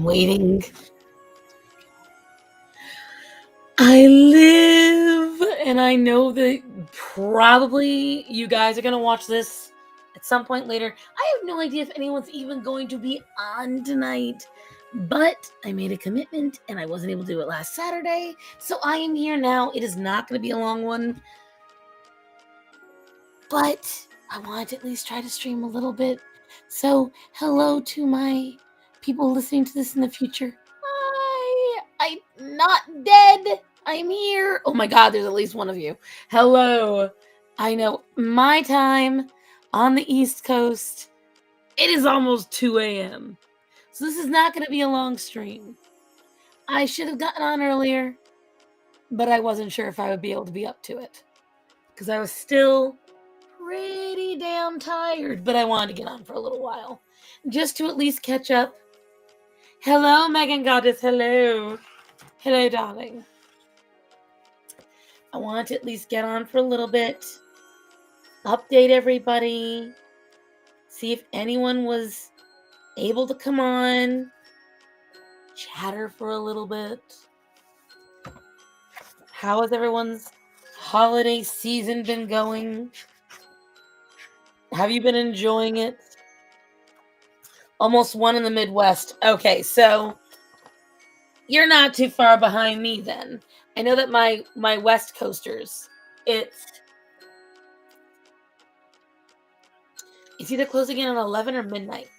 I'm waiting. I live, and I know that probably you guys are going to watch this at some point later. I have no idea if anyone's even going to be on tonight, but I made a commitment and I wasn't able to do it last Saturday, so I am here now. It is not going to be a long one, but I wanted to at least try to stream a little bit. So, hello to my people listening to this in the future. I'm not dead. I'm here. Oh my God, there's at least one of you. Hello. I know my time on the East Coast, it is almost 2 a.m. So this is not going to be a long stream. I should have gotten on earlier, but I wasn't sure if I would be able to be up to it because I was still pretty damn tired, but I wanted to get on for a little while just to at least catch up. Hello, Megan Goddess. Hello. Hello, darling. I wanted to at least get on for a little bit, update everybody, see if anyone was able to come on, chatter for a little bit. How has everyone's holiday season been going? Have you been enjoying it? Almost one in the Midwest. Okay, so you're not too far behind me then. I know that my West Coasters, it's either closing in at 11 or midnight.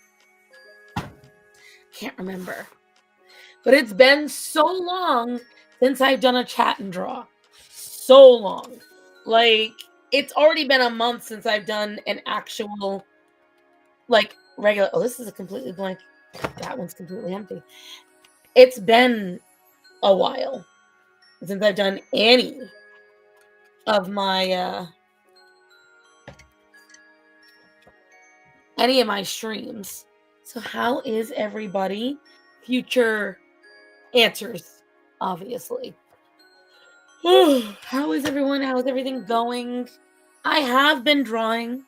Can't remember. But it's been so long since I've done a chat and draw. So long. Like, it's already been a month since I've done an actual, like, regular. Oh, this is a completely blank. That one's completely empty. It's been a while since I've done any of my streams. So how is everybody? Future answers, obviously. How is everyone? How is everything going? I have been drawing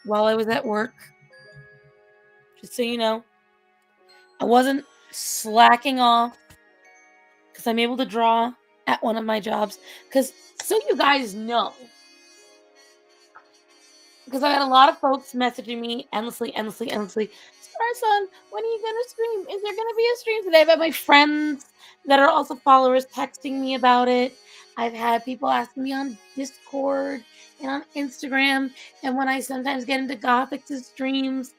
while I was at work. Just so you know, I wasn't slacking off because I'm able to draw at one of my jobs. Because so you guys know, because I had a lot of folks messaging me endlessly. Star Son, when are you gonna stream? Is there gonna be a stream today? I've had my friends that are also followers texting me about it. I've had people asking me on Discord and on Instagram, and when I sometimes get into Gothic's streams.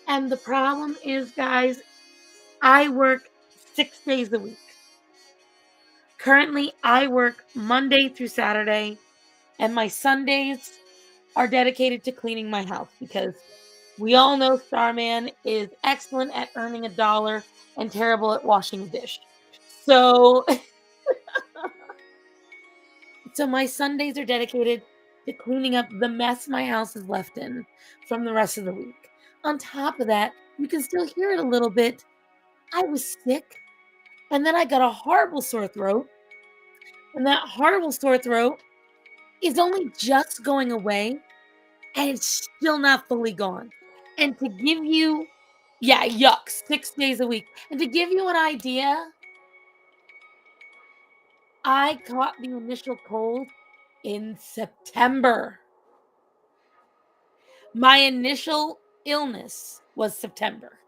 And the problem is, guys, I work 6 days a week. Currently, I work Monday through Saturday, and my Sundays are dedicated to cleaning my house because we all know Starman is excellent at earning $1 and terrible at washing a dish. So, so my Sundays are dedicated to cleaning up the mess my house is left in from the rest of the week. On top of that, you can still hear it a little bit. I was sick, and then I got a horrible sore throat, and that horrible sore throat is only just going away, and it's still not fully gone. And to give you, yuck, 6 days a week. And to give you an idea, I caught the initial cold in September. My initial illness was September.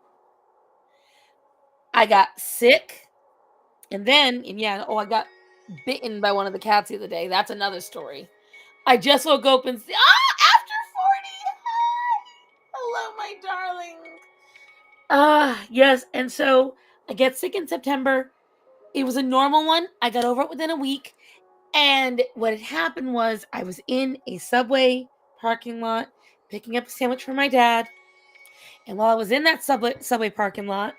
I got sick, and then, I got bitten by one of the cats the other day. That's another story. I just woke up and after 40. Hi! Hello, my darling. Yes, and so I get sick in September. It was a normal one. I got over it within a week. And what had happened was I was in a Subway parking lot picking up a sandwich for my dad. And while I was in that Subway parking lot,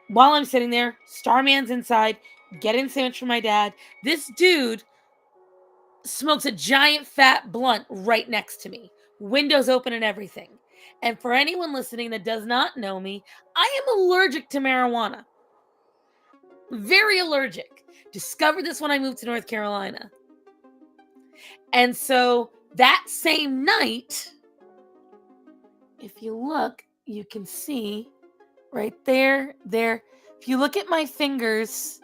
while I'm sitting there, Starman's inside, getting a sandwich for my dad. This dude smokes a giant fat blunt right next to me, windows open and everything. And for anyone listening that does not know me, I am allergic to marijuana. Very allergic. Discovered this when I moved to North Carolina. And so that same night, if you look, you can see Right there, there. If you look at my fingers,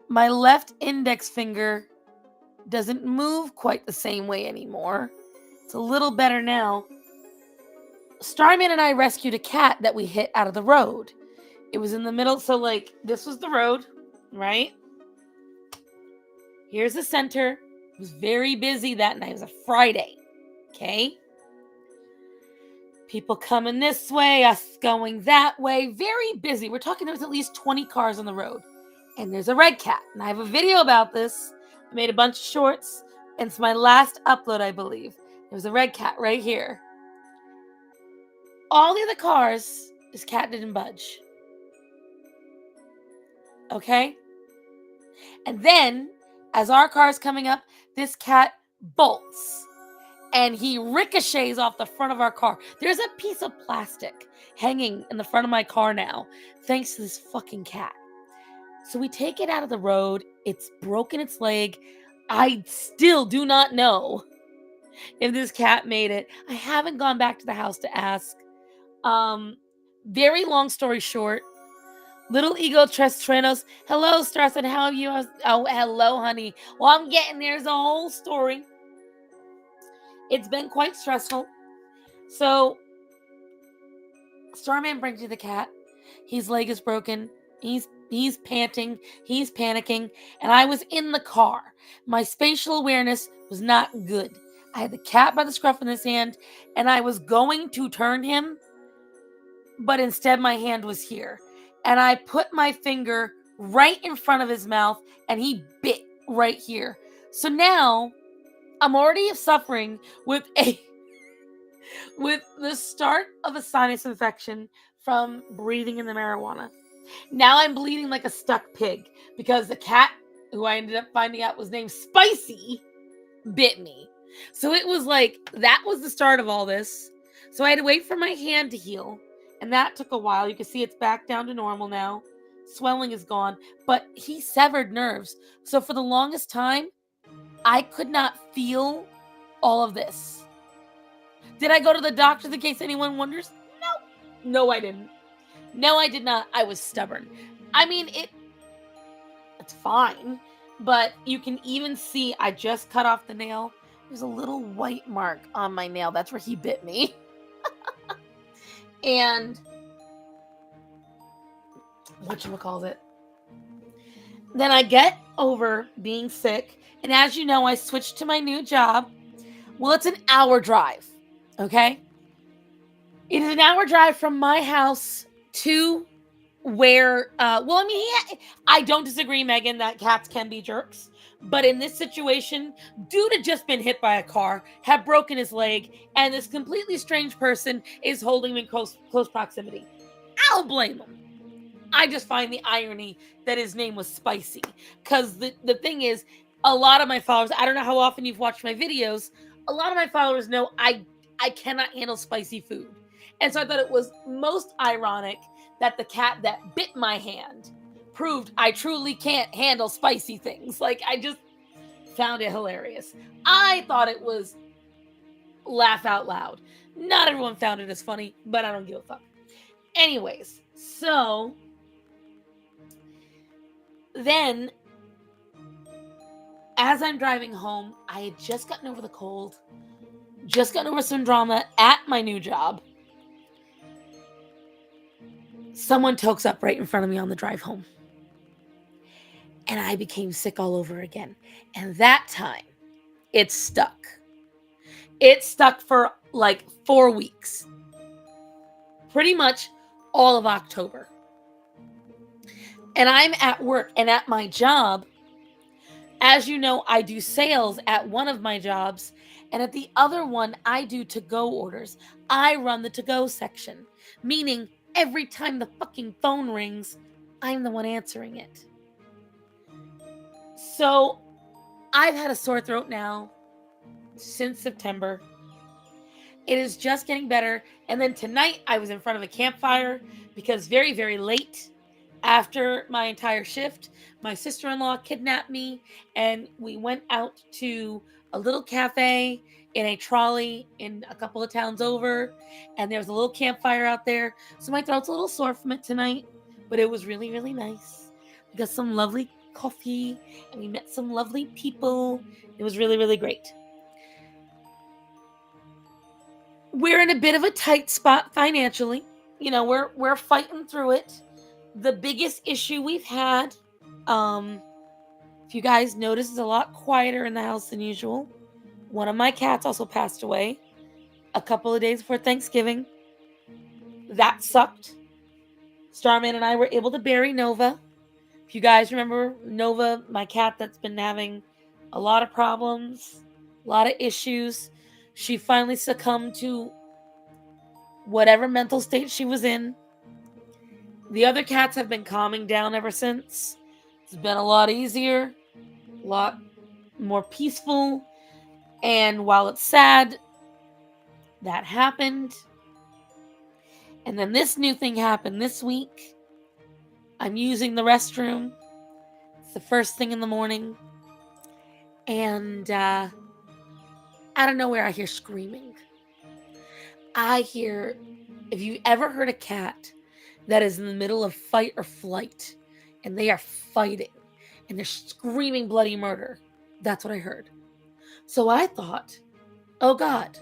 my left index finger doesn't move quite the same way anymore. It's a little better now. Starman and I rescued a cat that we hit out of the road. It was in the middle, so like this was the road, right? Here's the center. It was very busy that night. It was a Friday, okay? People coming this way, us going that way. Very busy. We're talking there was at least 20 cars on the road. And there's a red cat. And I have a video about this. I made a bunch of shorts. And it's my last upload, I believe. There's a red cat right here. All the other cars, this cat didn't budge. Okay? And then, as our car is coming up, this cat bolts. And he ricochets off the front of our car. There's a piece of plastic hanging in the front of my car now, thanks to this fucking cat. So we take it out of the road. It's broken its leg. I still do not know if this cat made it. I haven't gone back to the house to ask. Very long story short, Little Ego Trestranos. Hello, Starson. How are you? Oh, hello, honey. Well, I'm getting there's a whole story. It's been quite stressful. So, Starman brings you the cat. His leg is broken. He's panting. He's panicking. And I was in the car. My spatial awareness was not good. I had the cat by the scruff in his hand, and I was going to turn him, but instead my hand was here. And I put my finger right in front of his mouth, and he bit right here. So now I'm already suffering with the start of a sinus infection from breathing in the marijuana. Now I'm bleeding like a stuck pig because the cat, who I ended up finding out was named Spicy, bit me. So it was like, that was the start of all this. So I had to wait for my hand to heal, and that took a while. You can see it's back down to normal now. Swelling is gone, but he severed nerves. So for the longest time, I could not feel all of this. Did I go to the doctor in case anyone wonders? No, I didn't. No, I did not. I was stubborn. I mean, it's fine, but you can even see I just cut off the nail. There's a little white mark on my nail. That's where he bit me. And whatchamacallit? Then I get over being sick. And as you know, I switched to my new job. Well, it's an hour drive, okay? It is an hour drive from my house to where, I don't disagree, Megan, that cats can be jerks. But in this situation, dude had just been hit by a car, had broken his leg, and this completely strange person is holding him in close proximity. I'll blame him. I just find the irony that his name was Spicy. Because the thing is, a lot of my followers, I don't know how often you've watched my videos, a lot of my followers know I cannot handle spicy food. And so I thought it was most ironic that the cat that bit my hand proved I truly can't handle spicy things. Like, I just found it hilarious. I thought it was laugh out loud. Not everyone found it as funny, but I don't give a fuck. Anyways, so then as I'm driving home, I had just gotten over the cold, just gotten over some drama at my new job. Someone tokes up right in front of me on the drive home. And I became sick all over again. And that time, it stuck. It stuck for like 4 weeks. Pretty much all of October. And I'm at work and at my job. As you know, I do sales at one of my jobs. And at the other one, I do to-go orders. I run the to-go section. Meaning, every time the fucking phone rings, I'm the one answering it. So, I've had a sore throat now since September. It is just getting better. And then tonight, I was in front of a campfire because very, very late after my entire shift, my sister-in-law kidnapped me and we went out to a little cafe in a trolley in a couple of towns over, and there was a little campfire out there. So my throat's a little sore from it tonight, but it was really, really nice. We got some lovely coffee, and we met some lovely people. It was really, really great. We're in a bit of a tight spot financially. You know, we're fighting through it. The biggest issue we've had, if you guys notice, is a lot quieter in the house than usual. One of my cats also passed away a couple of days before Thanksgiving. That sucked. Starman and I were able to bury Nova. If you guys remember Nova, my cat that's been having a lot of problems, a lot of issues, she finally succumbed to whatever mental state she was in. The other cats have been calming down ever since. It's been a lot easier, a lot more peaceful. And while it's sad, that happened. And then this new thing happened this week. I'm using the restroom. It's the first thing in the morning. And out of nowhere, I hear screaming. I hear, if you ever heard a cat that is in the middle of fight or flight, and they are fighting, and they're screaming bloody murder, that's what I heard. So I thought, oh God,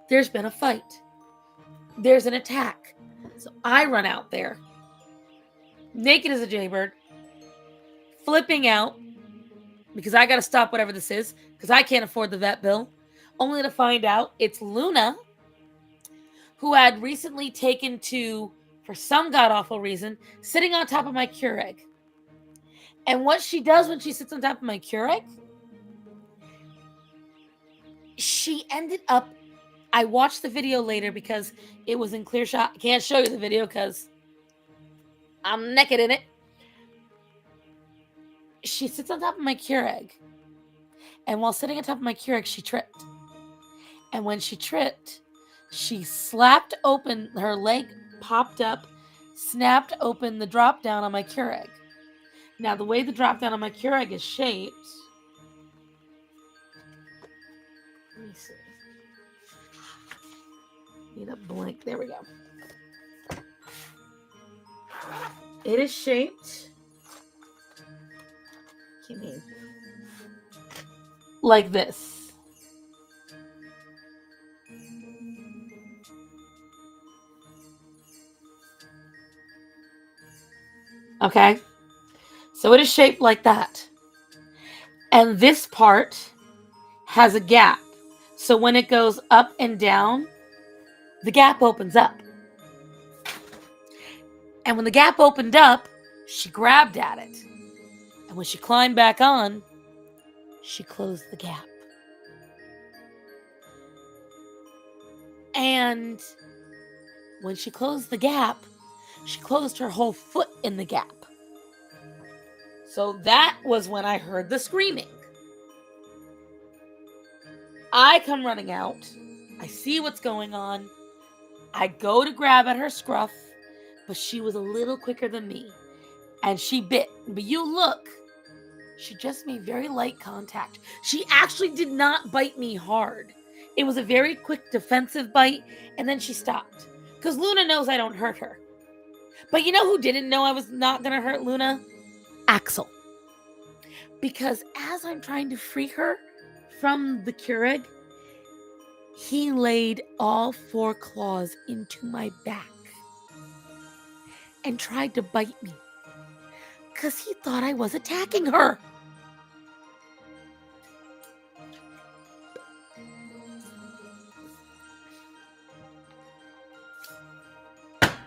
there's been a fight. There's an attack. So I run out there, naked as a jaybird, flipping out, because I got to stop whatever this is, because I can't afford the vet bill, only to find out it's Luna, who had recently taken to, for some god-awful reason, sitting on top of my Keurig. And what she does when she sits on top of my Keurig, she ended up, I watched the video later because it was in clear shot. I can't show you the video because I'm naked in it. She sits on top of my Keurig. And while sitting on top of my Keurig, she tripped. And when she tripped, she slapped open, her leg popped up, snapped open the drop down on my Keurig. Now, the way the drop down on my Keurig is shaped, let me see. Need a blank. There we go. It is shaped like this. Okay? So it is shaped like that. And this part has a gap. So when it goes up and down, the gap opens up. And when the gap opened up, she grabbed at it. And when she climbed back on, she closed the gap. And when she closed the gap, she closed her whole foot in the gap. So that was when I heard the screaming. I come running out. I see what's going on. I go to grab at her scruff, but she was a little quicker than me. And she bit. But you look, she just made very light contact. She actually did not bite me hard. It was a very quick defensive bite, and then she stopped. Because Luna knows I don't hurt her. But you know who didn't know I was not going to hurt Luna? Axel. Because as I'm trying to free her from the Keurig, he laid all 4 claws into my back and tried to bite me because he thought I was attacking her.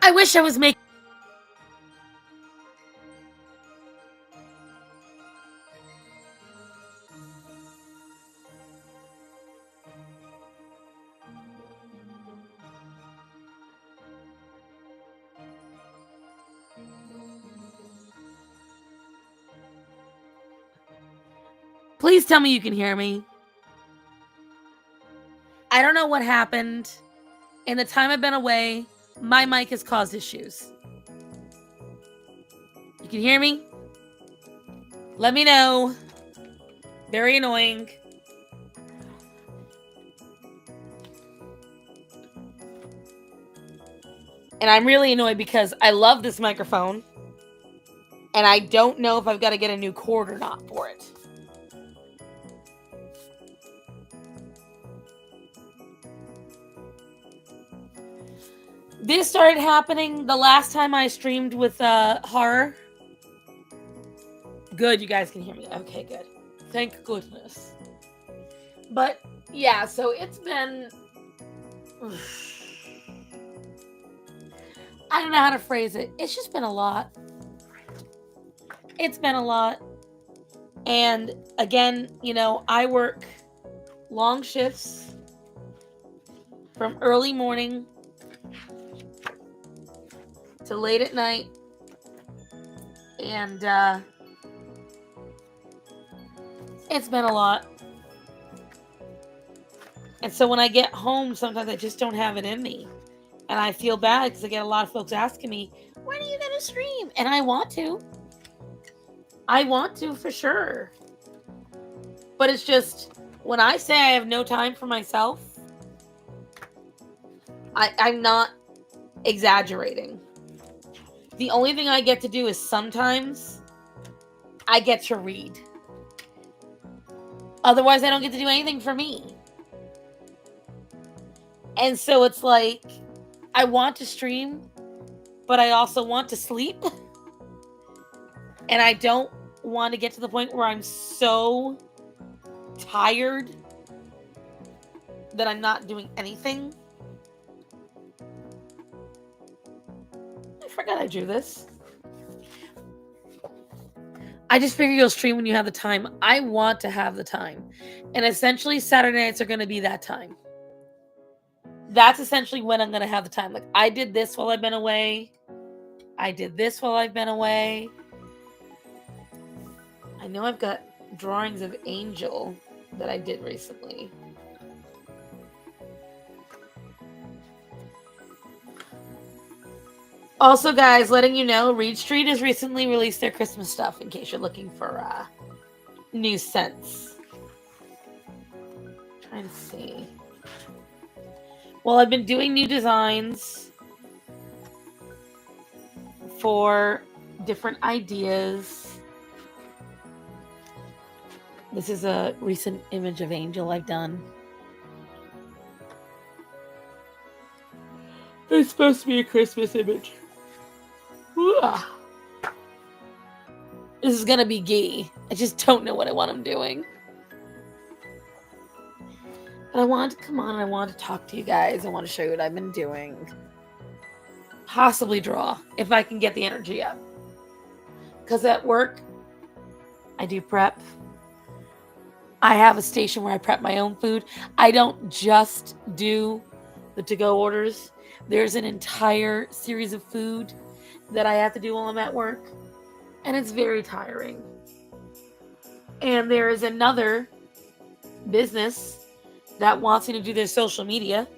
I wish I was making... Please tell me you can hear me. I don't know what happened. In the time I've been away, my mic has caused issues. You can hear me? Let me know. Very annoying. And I'm really annoyed because I love this microphone. And I don't know if I've got to get a new cord or not for it. This started happening the last time I streamed with horror. Good, you guys can hear me. Okay, good. Thank goodness. But yeah, so it's been... I don't know how to phrase it. It's just been a lot. It's been a lot. And again, you know, I work long shifts from early morning to late at night. And it's been a lot. And so when I get home, sometimes I just don't have it in me. And I feel bad because I get a lot of folks asking me, when are you going to stream? And I want to. I want to for sure. But it's just, when I say I have no time for myself, I'm not exaggerating. The only thing I get to do is sometimes I get to read. Otherwise, I don't get to do anything for me. And so it's like, I want to stream, but I also want to sleep. And I don't want to get to the point where I'm so tired that I'm not doing anything. I forgot I drew this. I just figure you'll stream when you have the time. I want to have the time. And essentially, Saturday nights are going to be that time. That's essentially when I'm going to have the time. Like, I did this while I've been away. I did this while I've been away. I know I've got drawings of Angel that I did recently. Also, guys, letting you know, Reed Street has recently released their Christmas stuff in case you're looking for new scents. Trying to see. Well, I've been doing new designs for different ideas. This is a recent image of Angel I've done. It's supposed to be a Christmas image. Ooh. This is gonna be gay. I just don't know what I want him doing. But I want to come on and I want to talk to you guys. I want to show you what I've been doing. Possibly draw, if I can get the energy up. Because at work, I do prep. I have a station where I prep my own food. I don't just do the to-go orders. There's an entire series of food that I have to do while I'm at work. And it's very tiring. And there is another business that wants me to do their social media.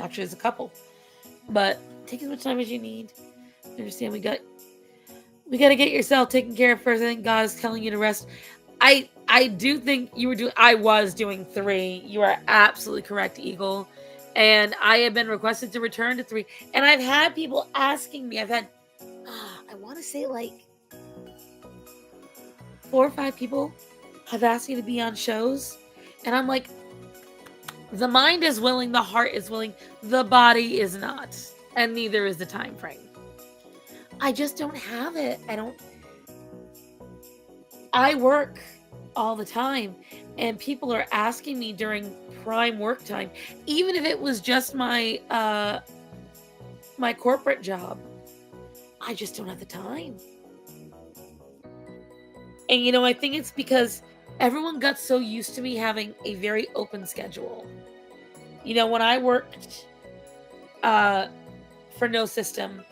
Actually, there's a couple. But take as much time as you need. Understand, we got to get yourself taken care of first. I think God is telling you to rest. I do think I was doing 3. You are absolutely correct, Eagle. And I have been requested to return to 3. And I've had people asking me. I've had, I want to say like 4 or 5 people have asked me to be on shows. And I'm like, the mind is willing, the heart is willing, the body is not. And neither is the time frame. I just don't have it. I work all the time. And people are asking me during prime work time, even if it was just my my corporate job. I just don't have the time. And you know, I think it's because everyone got so used to me having a very open schedule. You know, when I worked for No System,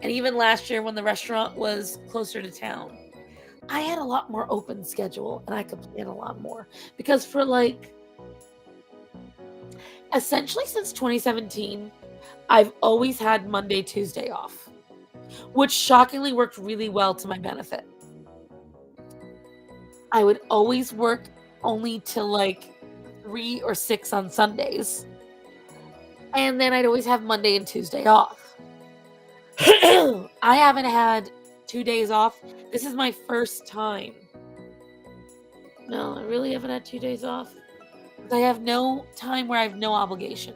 and even last year when the restaurant was closer to town, I had a lot more open schedule and I could plan a lot more. Because for like, essentially since 2017, I've always had Monday, Tuesday off, which shockingly worked really well to my benefit. I would always work only till like 3 or 6 on Sundays. And then I'd always have Monday and Tuesday off. I haven't had 2 days off. This is my first time. No, I really haven't had 2 days off. I have no time where I have no obligation.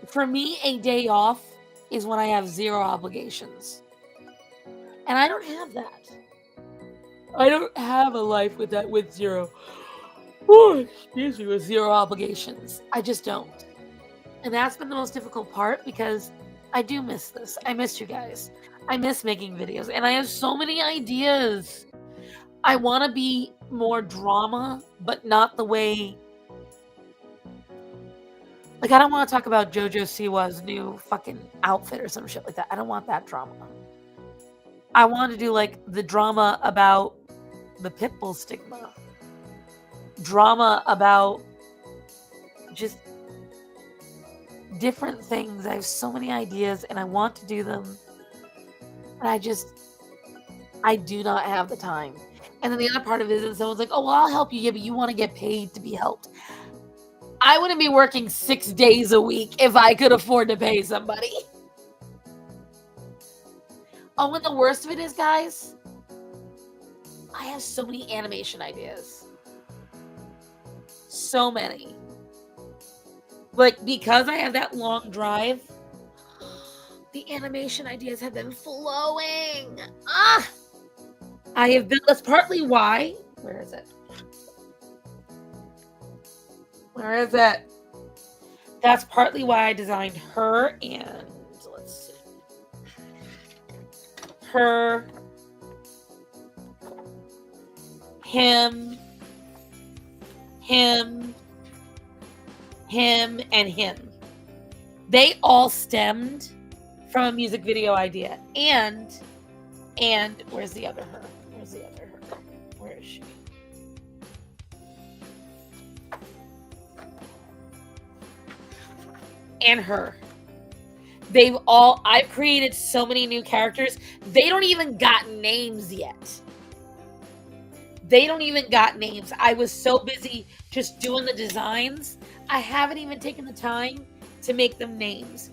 For me, a day off is when I have 0 obligations. And I don't have that. I don't have a life with 0. Oh, excuse me, with 0 obligations. I just don't. And that's been the most difficult part because I do miss this. I miss you guys. I miss making videos. And I have so many ideas. I want to be more drama, but not the way... Like, I don't want to talk about JoJo Siwa's new fucking outfit or some shit like that. I don't want that drama. I want to do, like, the drama about the Pitbull stigma. Drama about just different things. I have so many ideas, and I want to do them. And I do not have the time. And then the other part of it is that someone's like, oh, well, I'll help you. Yeah, but you want to get paid to be helped. I wouldn't be working 6 days a week if I could afford to pay somebody. Oh, and the worst of it is, guys, I have so many animation ideas. So many. Like, because I have that long drive, the animation ideas have been flowing. I have been, that's partly why, where is it? Where is it? That's partly why I designed her and, let's see, her, him, and him. They all stemmed from a music video idea. And where's the other her? Where's the other her? Where is she? And her. I've created so many new characters. They don't even got names yet. They don't even got names. I was so busy just doing the designs. I haven't even taken the time to make them names.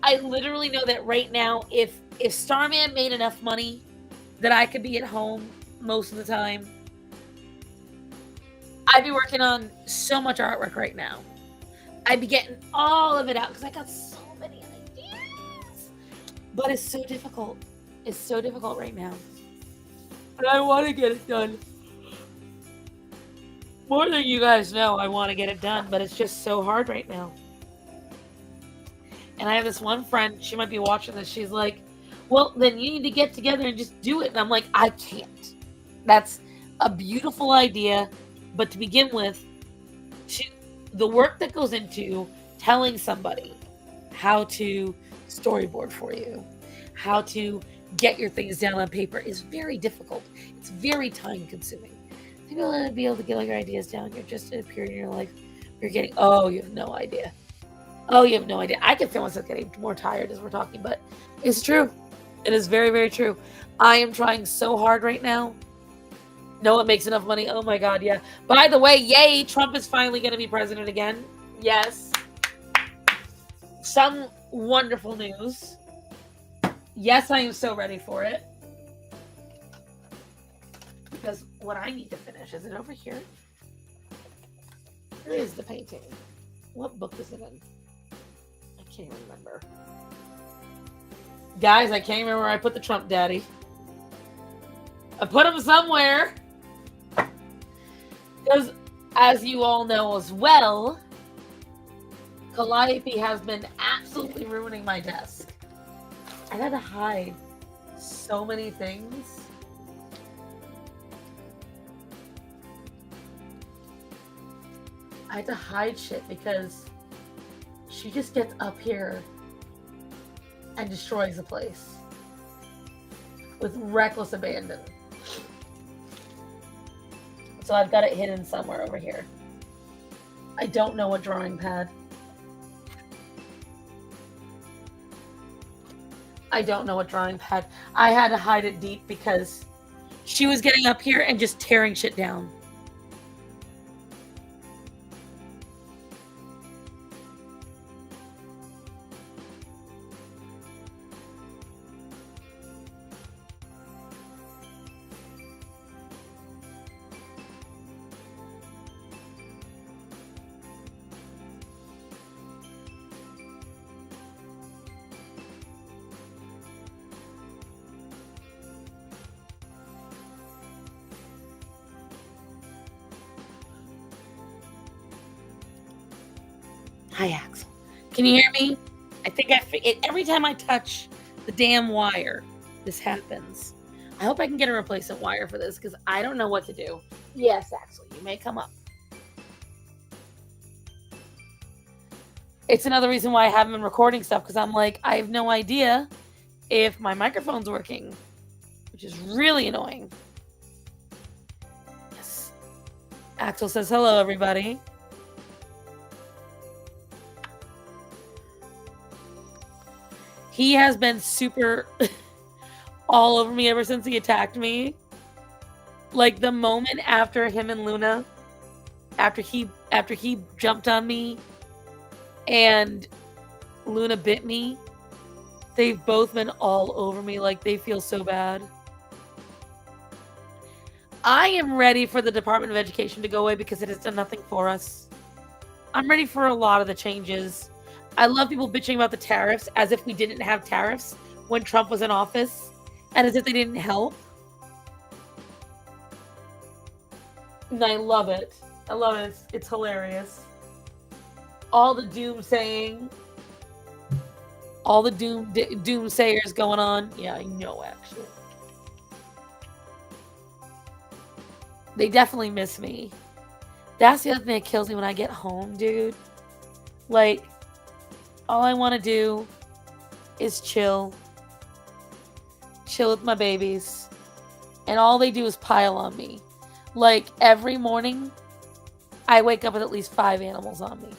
I literally know that right now, if Starman made enough money that I could be at home most of the time, I'd be working on so much artwork right now. I'd be getting all of it out because I got so many ideas. But it's so difficult. It's so difficult right now. But I want to get it done. More than you guys know, I want to get it done, but it's just so hard right now. And I have this one friend, she might be watching this, she's like, well, then you need to get together and just do it. And I'm like, I can't. That's a beautiful idea, but to begin with, the work that goes into telling somebody how to storyboard for you, how to get your things down on paper is very difficult. It's very time consuming. People want to be able to get all your ideas down. You're just at a period in your life you're getting, oh, you have no idea. Oh, you have no idea. I can feel myself getting more tired as we're talking, but it's true. It is very, very true. I am trying so hard right now. No one makes enough money. Oh my God, yeah. By the way, yay, Trump is finally going to be president again. Yes. Some wonderful news. Yes, I am so ready for it. Because what I need to finish, is it over here? Where is the painting? What book is it in? I can't remember. Guys, I can't remember where I put the Trump daddy. I put him somewhere. Because, as you all know as well, Calliope has been absolutely ruining my desk. I had to hide so many things. I had to hide shit because she just gets up here and destroys the place with reckless abandon. So I've got it hidden somewhere over here. I don't know what drawing pad. I don't know what drawing pad. I had to hide it deep because she was getting up here and just tearing shit down. Hi, Axel. Can you hear me? I think every time I touch the damn wire, this happens. I hope I can get a replacement wire for this because I don't know what to do. Yes, Axel, you may come up. It's another reason why I haven't been recording stuff because I'm like, I have no idea if my microphone's working, which is really annoying. Yes. Axel says hello, everybody. He has been super all over me ever since he attacked me. Like the moment after him and Luna, after he jumped on me and Luna bit me, they've both been all over me. Like they feel so bad. I am ready for the Department of Education to go away because it has done nothing for us. I'm ready for a lot of the changes. I love people bitching about the tariffs as if we didn't have tariffs when Trump was in office and as if they didn't help. And I love it. I love it. It's hilarious. All the doomsaying. All the doomsayers going on. Yeah, I know, actually. They definitely miss me. That's the other thing that kills me when I get home, dude. Like, all I want to do is chill. Chill with my babies. And all they do is pile on me. Like, every morning, I wake up with at least 5 animals on me.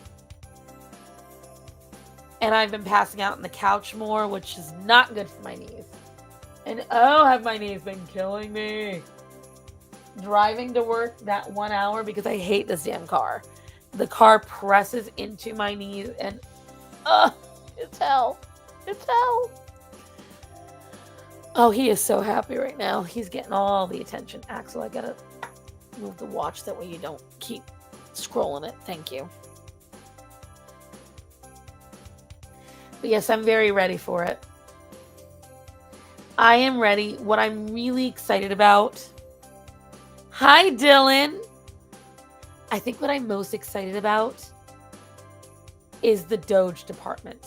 And I've been passing out on the couch more, which is not good for my knees. And oh, have my knees been killing me. Driving to work that 1 hour because I hate this damn car. The car presses into my knees and it's hell. It's hell. Oh, he is so happy right now. He's getting all the attention. Axel, I gotta move the watch that way you don't keep scrolling it. Thank you. But yes, I'm very ready for it. I am ready. What I'm really excited about. Hi, Dylan. I think what I'm most excited about is the Doge department,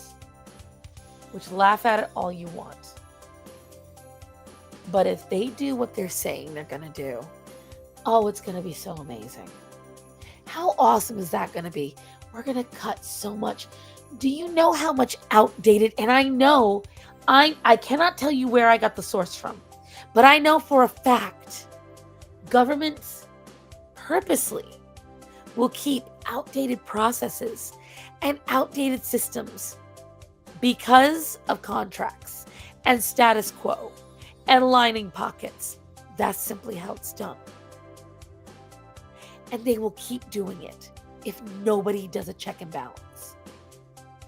which laugh at it all you want. But if they do what they're saying they're going to do, oh, it's going to be so amazing. How awesome is that going to be? We're going to cut so much. Do you know how much outdated? And I know, I cannot tell you where I got the source from, but I know for a fact governments purposely will keep outdated processes and outdated systems because of contracts and status quo and lining pockets. That's simply how it's done. And they will keep doing it if nobody does a check and balance.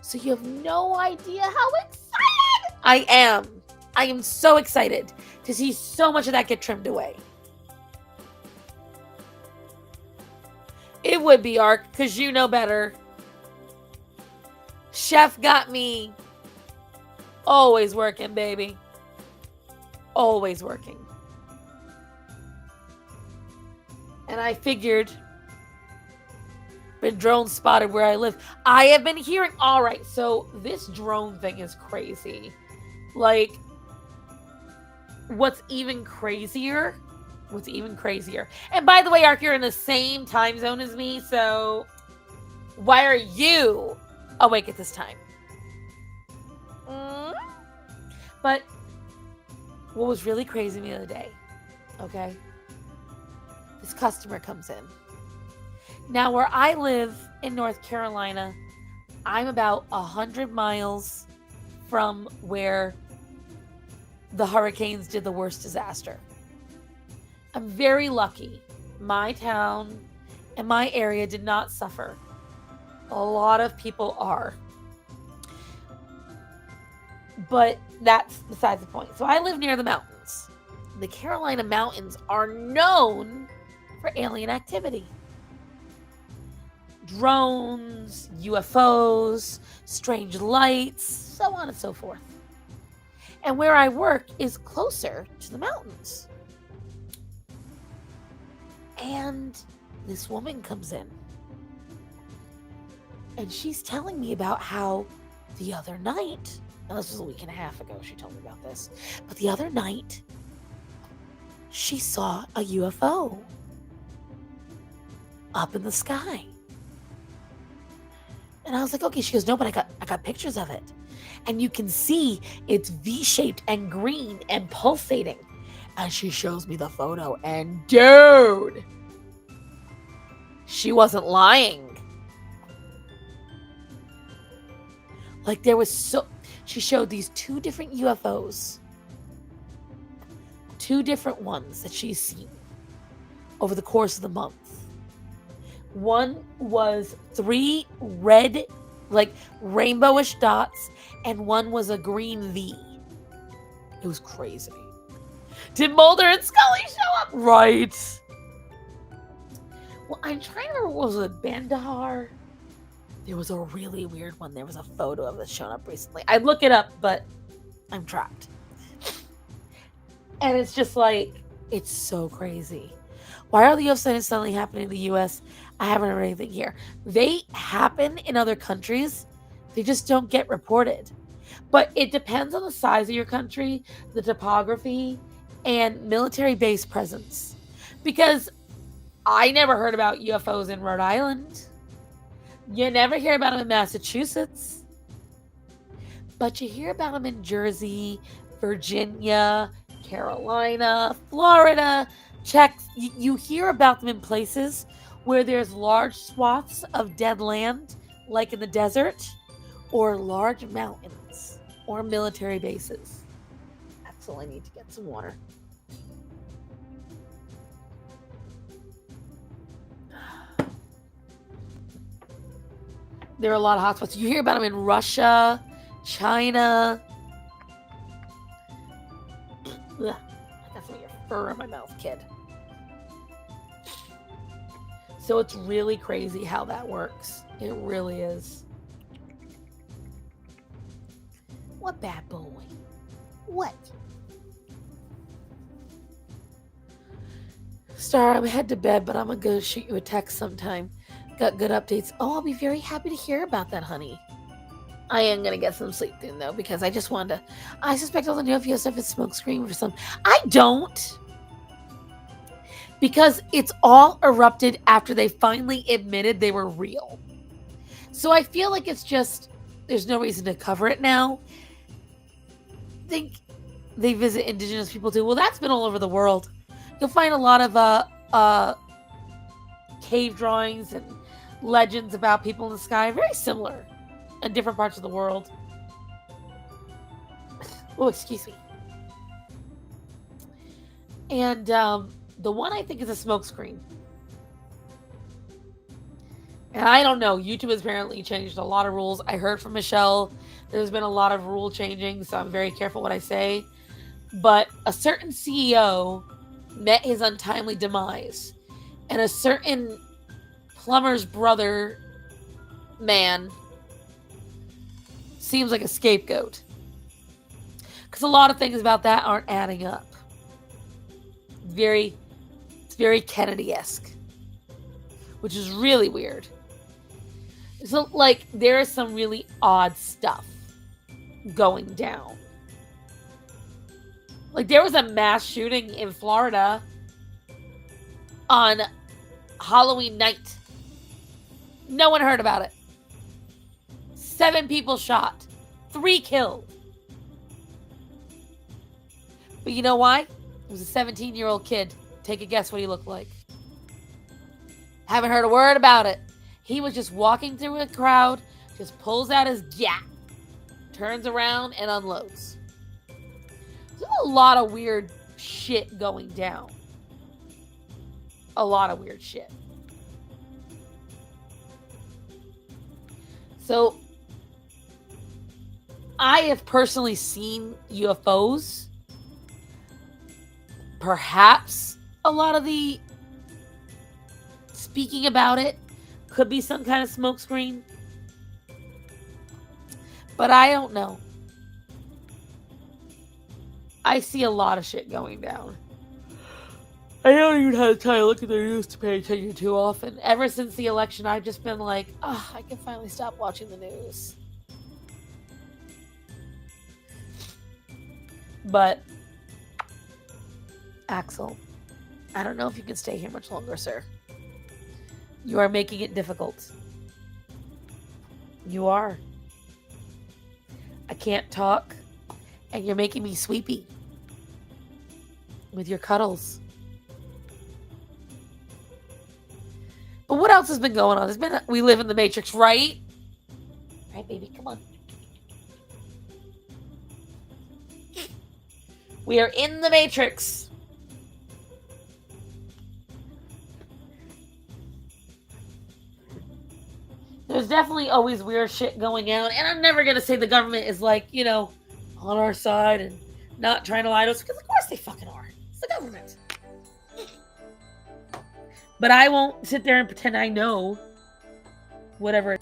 So you have no idea how excited I am. I am so excited to see so much of that get trimmed away. It would be, Ark, because you know better. Chef got me. Always working, baby. Always working. And I figured, been drone spotted where I live. I have been hearing, all right, so this drone thing is crazy. Like, what's even crazier? And by the way, Ark, you're in the same time zone as me, so why are you awake at this time? But what was really crazy the other day, okay? This customer comes in. Now, where I live in North Carolina, I'm about 100 miles from where the hurricanes did the worst disaster. I'm very lucky. My town and my area did not suffer. A lot of people are. But that's besides the point. So I live near the mountains. The Carolina mountains are known for alien activity. Drones, UFOs, strange lights, so on and so forth. And where I work is closer to the mountains. And this woman comes in. And she's telling me about how the other night, now this was a week and a half ago, she told me about this, but the other night, she saw a UFO up in the sky. And I was like, okay. She goes, no, but I got pictures of it. And you can see it's V-shaped and green and pulsating. And she shows me the photo, and dude, she wasn't lying. Like, there was she showed these 2 different UFOs. 2 different ones that she's seen over the course of the month. One was 3 red, like rainbowish dots, and one was a green V. It was crazy. Did Mulder and Scully show up? Right. Well, I'm trying to remember, was it Bandahar? There was a really weird one. There was a photo of it showing up recently. I'd look it up, but I'm trapped. And it's just like, it's so crazy. Why are the UFOs suddenly happening in the US? I haven't heard anything here. They happen in other countries. They just don't get reported. But it depends on the size of your country, the topography, and military base presence. Because I never heard about UFOs in Rhode Island. You never hear about them in Massachusetts. But you hear about them in Jersey, Virginia, Carolina, Florida. You hear about them in places where there's large swaths of dead land, like in the desert, or large mountains, or military bases. Axel, I need to get some water. There are a lot of hotspots. You hear about them in Russia, China. Ugh, I got some of your fur in my mouth, kid. So it's really crazy how that works. It really is. What bad boy? What? Star, I'm headed to bed, but I'm going to go shoot you a text sometime. Got good updates. Oh, I'll be very happy to hear about that, honey. I am going to get some sleep soon, though, because I just wanted to... I suspect all the new UFO stuff is smokescreen for some... I don't! Because it's all erupted after they finally admitted they were real. So I feel like it's just... There's no reason to cover it now. I think they visit indigenous people, too. Well, that's been all over the world. You'll find a lot of cave drawings and legends about people in the sky. Very similar in different parts of the world. Oh, excuse me. And the one I think is a smokescreen. And I don't know. YouTube has apparently changed a lot of rules. I heard from Michelle there's been a lot of rule changing, so I'm very careful what I say. But a certain CEO met his untimely demise. And a certain plumber's brother man seems like a scapegoat. Because a lot of things about that aren't adding up. It's very Kennedy-esque. Which is really weird. So, like, there is some really odd stuff going down. Like, there was a mass shooting in Florida on Halloween night. No one heard about it. 7 people shot. 3 killed. But you know why? It was a 17-year-old kid. Take a guess what he looked like. Haven't heard a word about it. He was just walking through a crowd, just pulls out his gat, turns around, and unloads. There's a lot of weird shit going down. A lot of weird shit. So, I have personally seen UFOs. Perhaps a lot of the speaking about it could be some kind of smokescreen. But I don't know. I see a lot of shit going down. I don't even have time to look at the news to pay attention too often. Ever since the election, I've just been like, oh, I can finally stop watching the news. But, Axel, I don't know if you can stay here much longer, sir. You are making it difficult. You are. I can't talk, and you're making me sweepy with your cuddles. But what else has been going on? We live in the Matrix, right? Right, baby, come on. We are in the Matrix. There's definitely always weird shit going on, and I'm never gonna say the government is like, you know, on our side and not trying to lie to us, because of course they fucking are. It's the government. But I won't sit there and pretend I know whatever.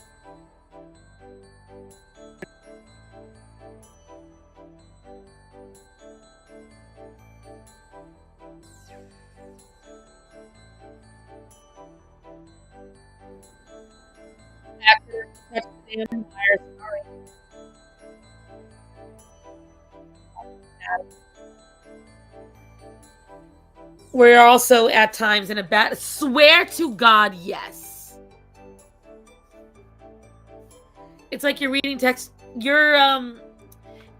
We're also at times in a bad. Swear to God, yes. It's like you're reading text. You're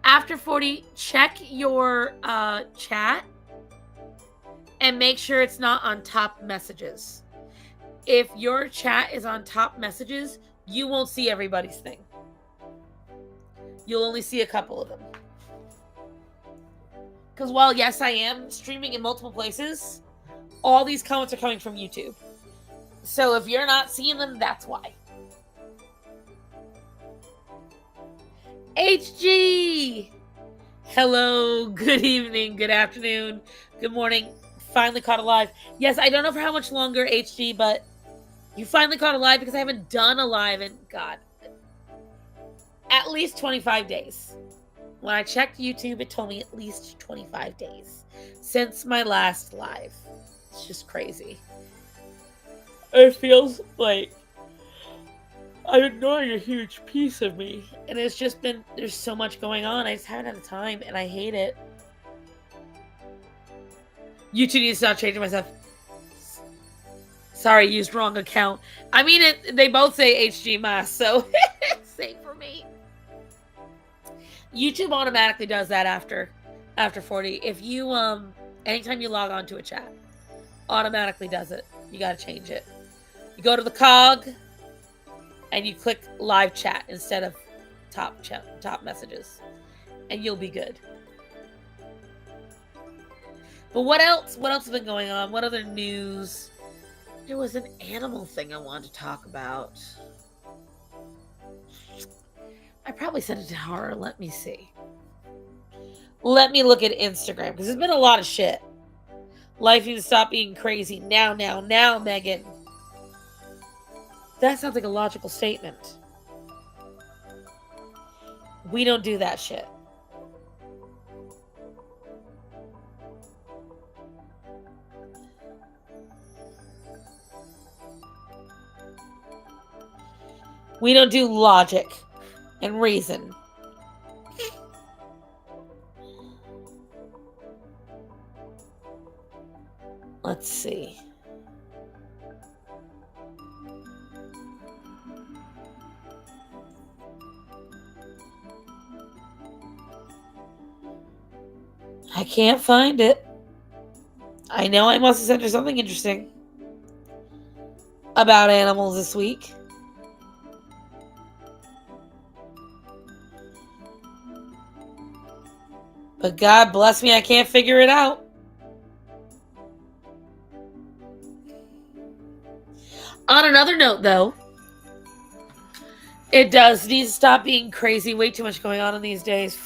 after 40. Check your chat and make sure it's not on top messages. If your chat is on top messages, you won't see everybody's thing. You'll only see a couple of them. Because while, yes, I am streaming in multiple places, all these comments are coming from YouTube. So if you're not seeing them, that's why. HG! Hello, good evening, good afternoon, good morning. Finally caught a live. Yes, I don't know for how much longer, HG, but you finally caught a live because I haven't done a live in, God, at least 25 days. When I checked YouTube, it told me at least 25 days since my last live. It's just crazy. It feels like I'm ignoring a huge piece of me. And it's just been, there's so much going on. I just haven't had the time, and I hate it. YouTube needs to stop changing myself. Sorry, used wrong account. I mean, they both say HG Mass, so same for me. YouTube automatically does that after 40. If you anytime you log on to a chat, automatically does it. You got to change it. You go to the cog and you click live chat instead of top messages, and you'll be good. But what else has been going on? What other news? There was an animal thing I wanted to talk about. I probably sent it to her. Let me see. Let me look at Instagram, because there's been a lot of shit. Life needs to stop being crazy. Now, Megan. That sounds like a logical statement. We don't do that shit. We don't do logic and reason. Let's see. I can't find it. I know I must have sent her something interesting about animals this week. But God bless me, I can't figure it out. On another note, though, it does need to stop being crazy. Way too much going on in these days.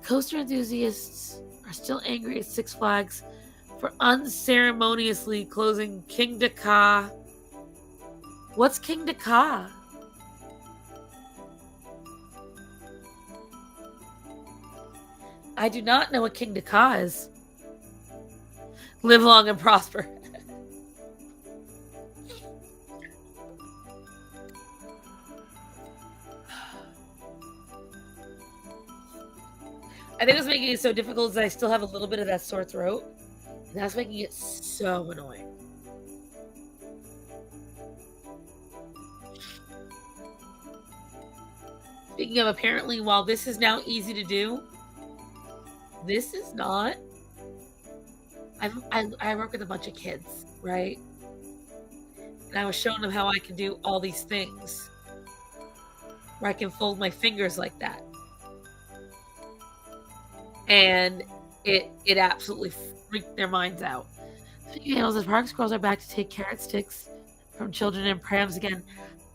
Coaster enthusiasts are still angry at Six Flags for unceremoniously closing King Dakar. What's King Dakar? I do not know what King Dakar is. Live long and prosper. I think what's making it so difficult is I still have a little bit of that sore throat. And that's making it so annoying. Speaking of, apparently, while this is now easy to do, this is not. I work with a bunch of kids, right? And I was showing them how I can do all these things. Where I can fold my fingers like that. And it absolutely freaked their minds out. Speaking of animals at parks, squirrels are back to take carrot sticks from children and prams again.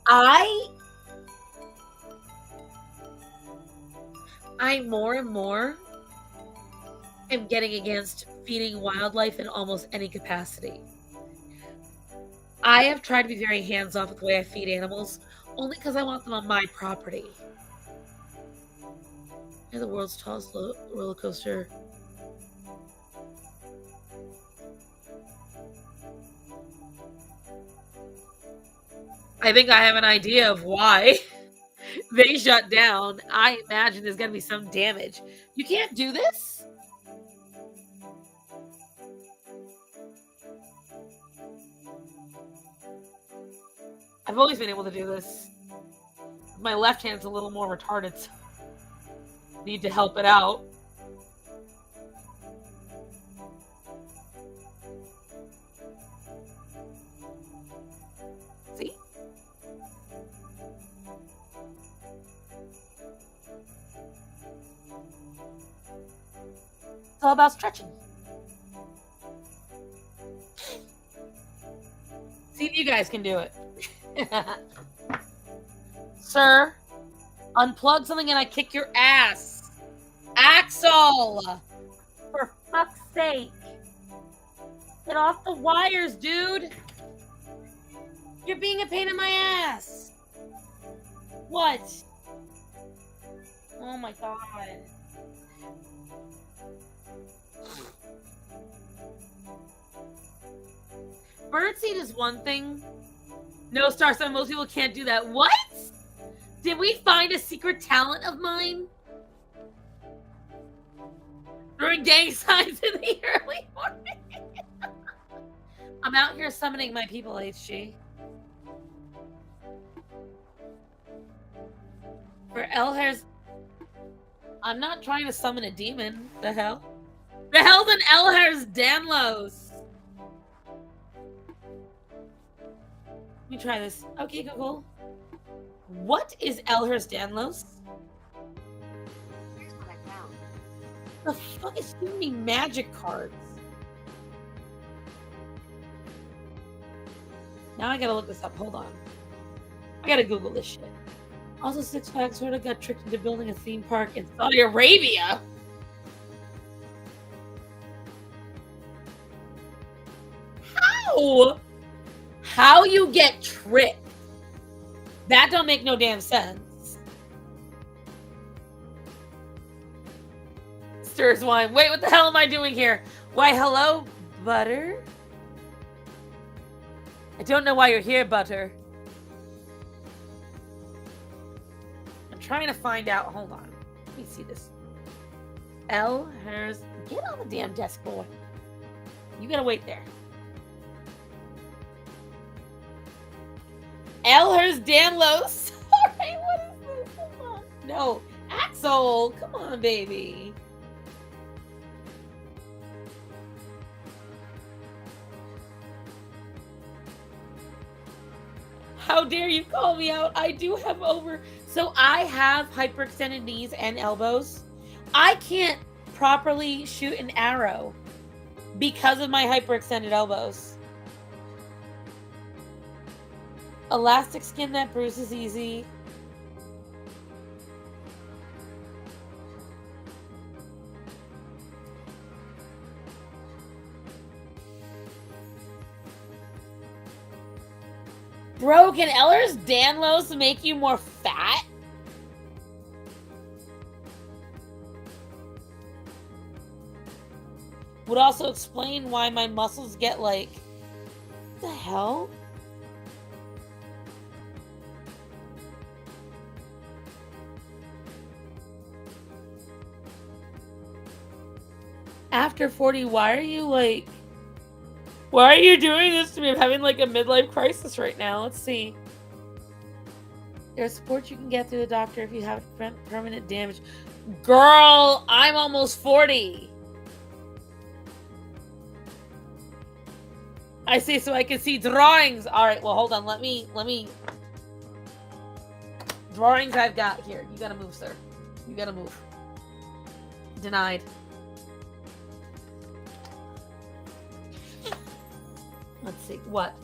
I more and more am getting against feeding wildlife in almost any capacity. I have tried to be very hands-off with the way I feed animals, only because I want them on my property. And the world's tallest roller coaster. I think I have an idea of why they shut down. I imagine there's going to be some damage. You can't do this? I've always been able to do this. My left hand's a little more retarded, so need to help it out. See? It's all about stretching. See if you guys can do it. Sir, unplug something and I kick your ass. Axel! For fuck's sake. Get off the wires, dude. You're being a pain in my ass. What? Oh my god. Birdseed is one thing. No, Star Sign, most people can't do that. What? Did we find a secret talent of mine? Throwing gang signs in the early morning. I'm out here summoning my people, HG. For Elher's... I'm not trying to summon a demon. The hell? The hell's an Elher's Danlos? Let me try this. Okay, Google. What is Elher's Danlos? Here's what I found. The fuck is giving me magic cards? Now I gotta look this up. Hold on. I gotta Google this shit. Also, Six Flags sort of got tricked into building a theme park in Saudi Arabia. How? How you get tricked? That don't make no damn sense. Stirs wine. Wait, what the hell am I doing here? Why, hello, Butter? I don't know why you're here, Butter. I'm trying to find out. Hold on. Let me see this. Elher's. Get on the damn desk, boy. You gotta wait there. Elher's Danlos. All right, what is this? Come on. No, Axel. Come on, baby. How dare you call me out? I do have over... So I have hyperextended knees and elbows. I can't properly shoot an arrow because of my hyperextended elbows. Elastic skin that bruises easy. Bro, can Elher's Danlos make you more fat? would also explain why my muscles get like, what the hell? After 40, why are you doing this to me? I'm having like a midlife crisis right now. Let's see. There's support you can get through the doctor if you have permanent damage. Girl, I'm almost 40. I see, so I can see drawings. All right, well, hold on. Let me. Drawings I've got here. You gotta move, sir. You gotta move. Denied. Let's see. What?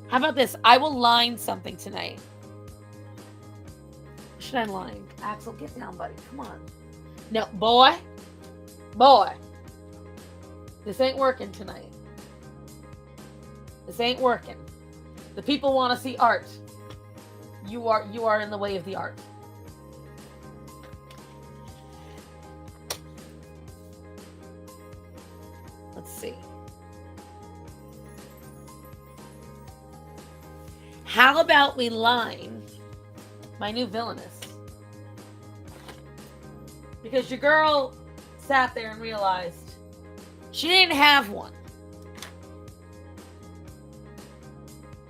How about this? I will line something tonight. What should I line? Axel, get down, buddy. Come on. No, boy. Boy. This ain't working tonight. This ain't working. The people want to see art. You are in the way of the art. Let's see. How about we line my new villainess? Because your girl sat there and realized she didn't have one.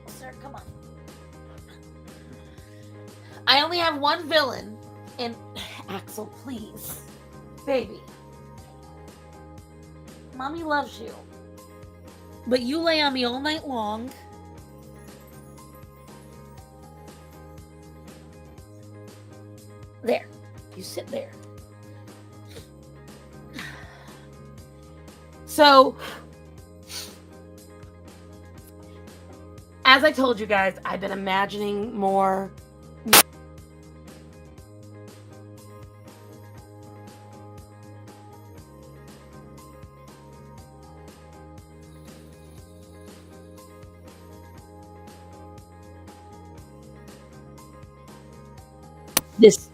Sir, come on. I only have one villain, and Axel, please. Baby. Mommy loves you. But you lay on me all night long. There. You sit there. So, as I told you guys, I've been imagining more. This.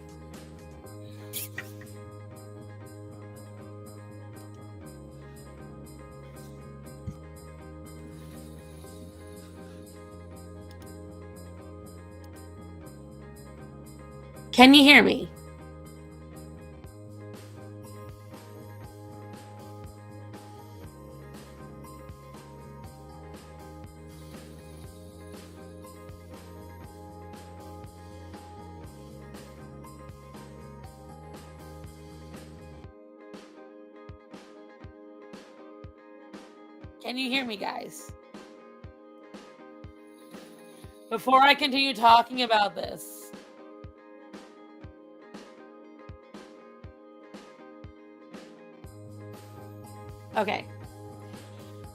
Can you hear me? Can you hear me, guys? Before I continue talking about this, okay.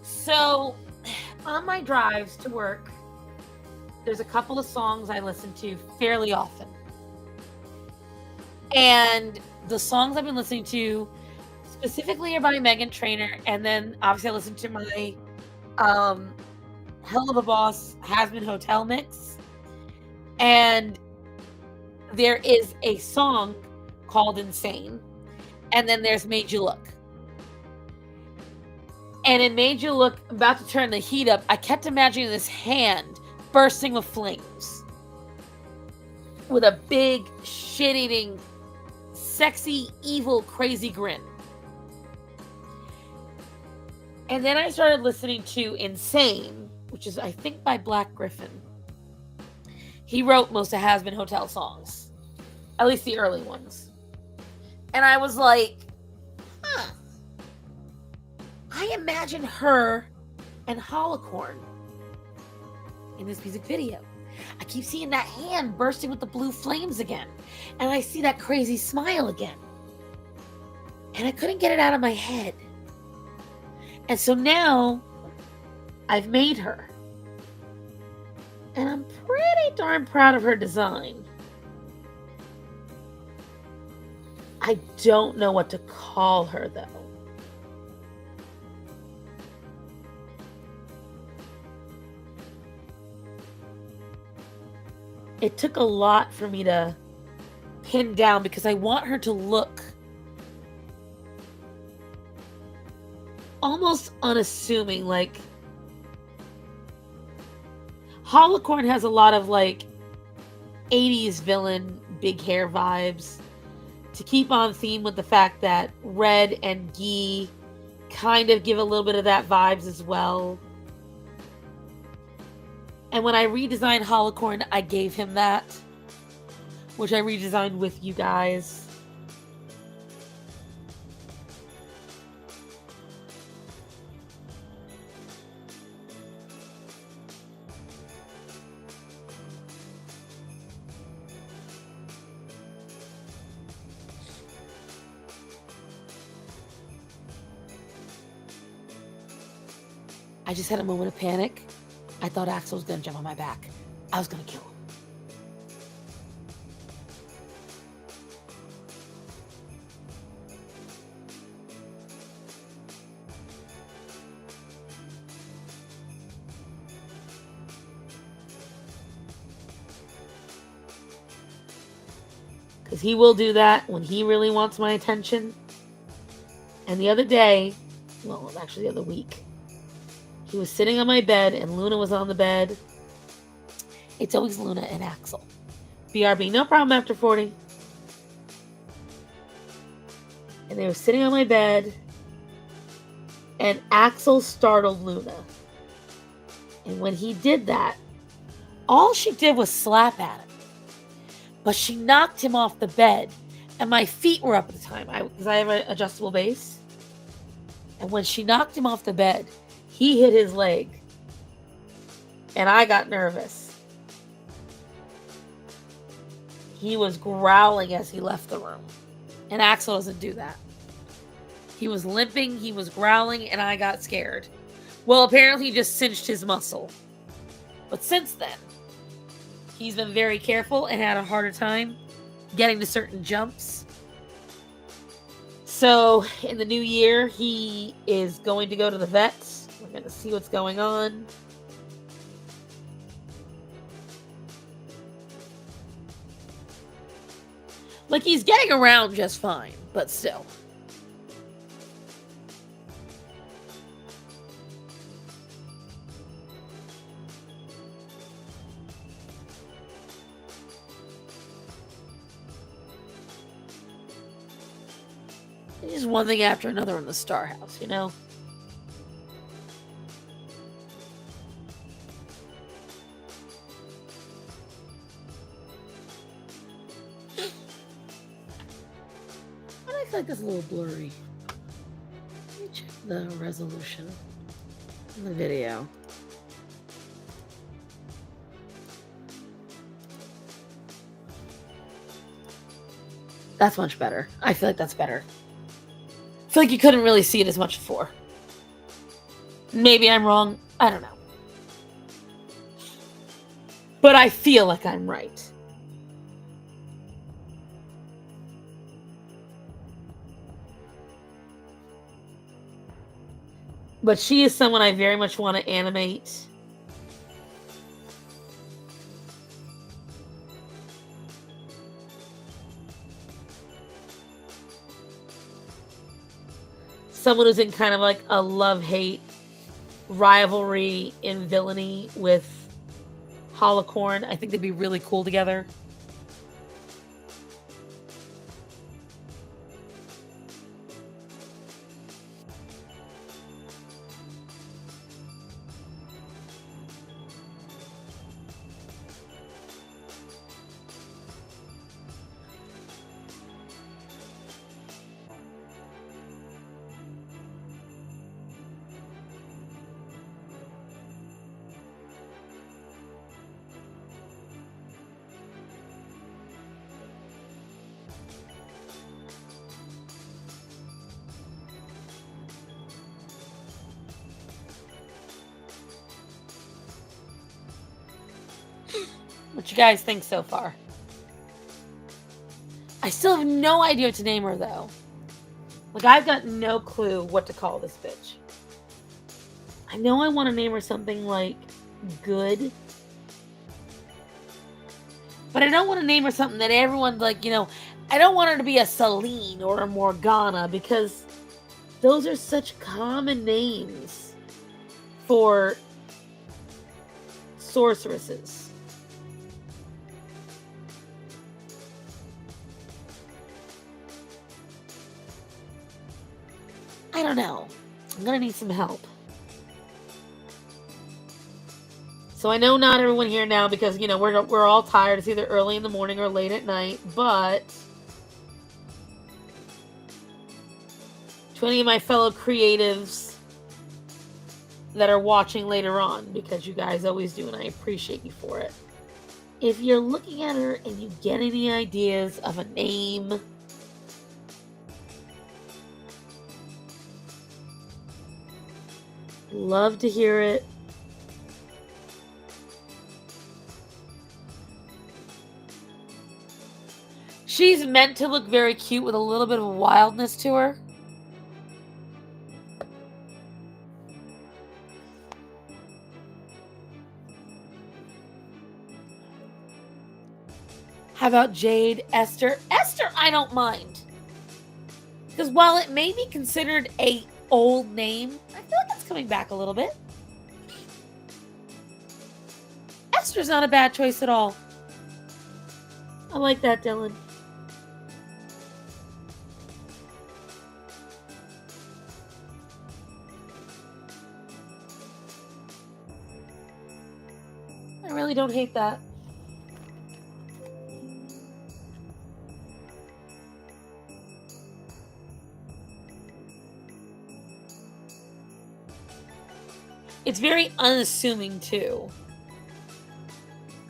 So, on my drives to work, there's a couple of songs I listen to fairly often. And the songs I've been listening to specifically are by Meghan Trainor, and then obviously I listen to my Hell of a Boss Has Been Hotel mix. And there is a song called Insane. And then there's Made You Look. And in Made You Look, about to turn the heat up, I kept imagining this hand bursting with flames. With a big, shit-eating, sexy, evil, crazy grin. And then I started listening to Insane, which is, I think, by Black Griffin. He wrote most of Has Been Hotel songs. At least the early ones. And I was like, huh. I imagine her and Holocorn in this music video. I keep seeing that hand bursting with the blue flames again. And I see that crazy smile again. And I couldn't get it out of my head. And so now, I've made her. And I'm pretty darn proud of her design. I don't know what to call her, though. It took a lot for me to pin down because I want her to look almost unassuming. Like, Holocorn has a lot of like 80s villain big hair vibes, to keep on theme with the fact that Red and Guy kind of give a little bit of that vibes as well. And when I redesigned Holocorn, I gave him that, which I redesigned with you guys. I just had a moment of panic. I thought Axel was going to jump on my back. I was going to kill him. Because he will do that when he really wants my attention. And the other day, well, actually the other week, he was sitting on my bed and Luna was on the bed. It's always Luna and Axel. BRB, no problem after 40. And they were sitting on my bed and Axel startled Luna. And when he did that, all she did was slap at him. But she knocked him off the bed. And my feet were up at the time because I have an adjustable base. And when she knocked him off the bed, he hit his leg. And I got nervous. He was growling as he left the room. And Axel doesn't do that. He was limping, he was growling, and I got scared. Well, apparently he just cinched his muscle. But since then, he's been very careful and had a harder time getting to certain jumps. So, in the new year, he is going to go to the vet. We're going to see what's going on. Like, he's getting around just fine, but still. It's just one thing after another in the Star House, you know? I feel like it's a little blurry. Let me check the resolution in the video. That's much better. I feel like that's better. I feel like you couldn't really see it as much before. Maybe I'm wrong. I don't know. But I feel like I'm right. But she is someone I very much want to animate. Someone who's in kind of like a love-hate rivalry in villainy with Holocorn. I think they'd be really cool together. What you guys think so far? I still have no idea what to name her, though. Like, I've got no clue what to call this bitch. I know I want to name her something like Good. But I don't want to name her something that everyone's like, you know, I don't want her to be a Celine or a Morgana, because Those are such common names for sorceresses. I don't know. I'm gonna need some help. So I know not everyone here now, because you know we're all tired. It's either early in the morning or late at night. But to any of my fellow creatives that are watching later on, because you guys always do, and I appreciate you for it. If you're looking at her and you get any ideas of a name, love to hear it. She's meant to look very cute with a little bit of wildness to her. How about Jade, Esther? Esther, I don't mind. Because while it may be considered a old name, I feel like it's coming back a little bit. Esther's not a bad choice at all. I like that, Dylan. I really don't hate that. It's very unassuming too,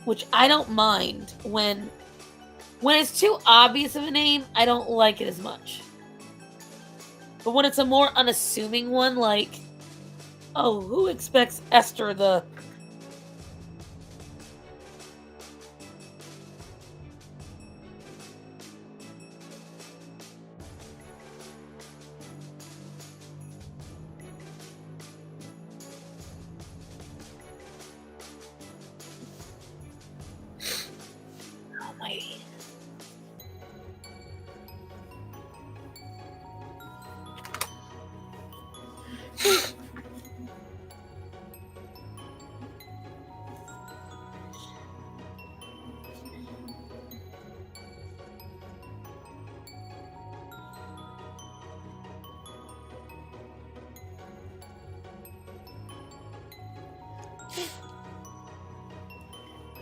which I don't mind. When it's too obvious of a name, I don't like it as much. But when it's a more unassuming one, like, oh, who expects Esther the... Almighty.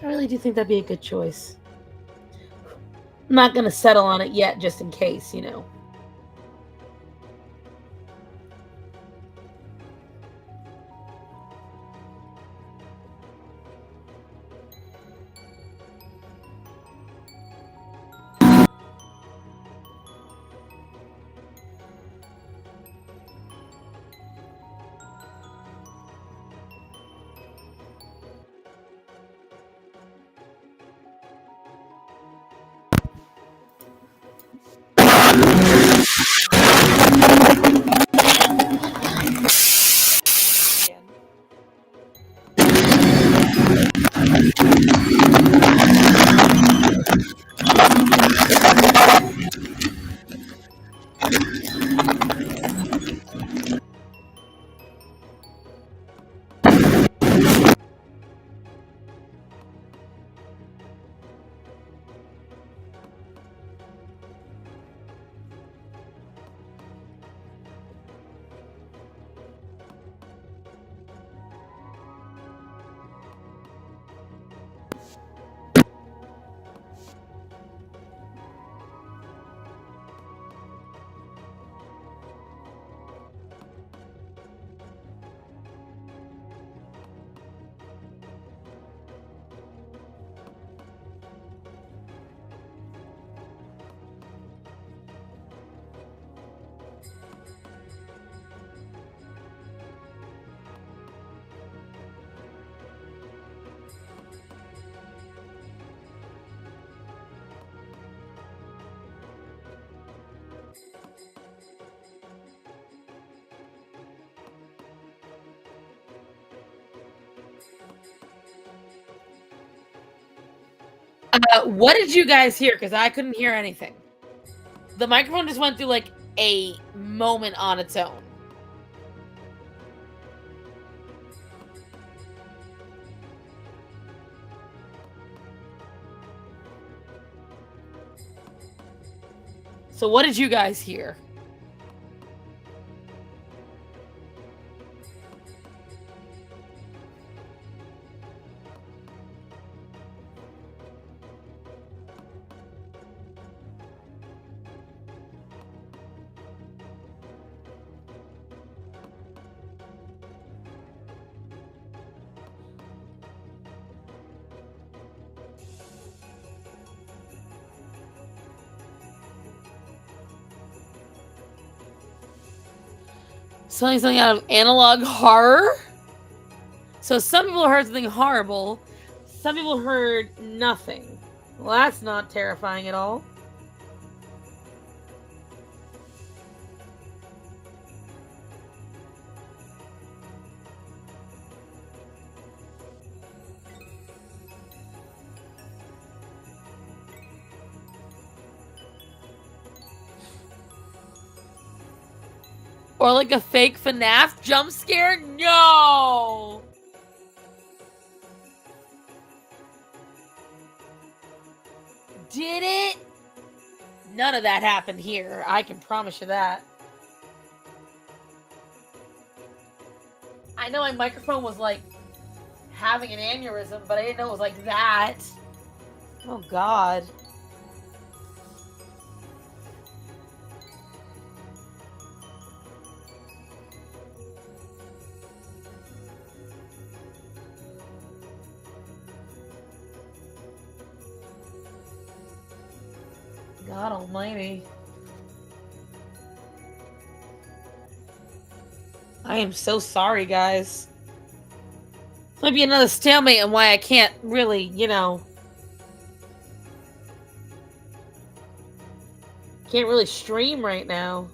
I really do think that'd be a good choice. I'm not going to settle on it yet, just in case, you know. What did you guys hear? Because I couldn't hear anything. The microphone just went through like a moment on its own. So what did you guys hear? Something out of analog horror? So some people heard something horrible. Some people heard nothing. Well, that's not terrifying at all. Or like a fake FNAF jump scare? No! Did it? None of that happened here. I can promise you that. I know my microphone was like having an aneurysm, but I didn't know it was like that. Oh God. God almighty. I am so sorry, guys. This might be another stalemate on why I can't really, can't really stream right now.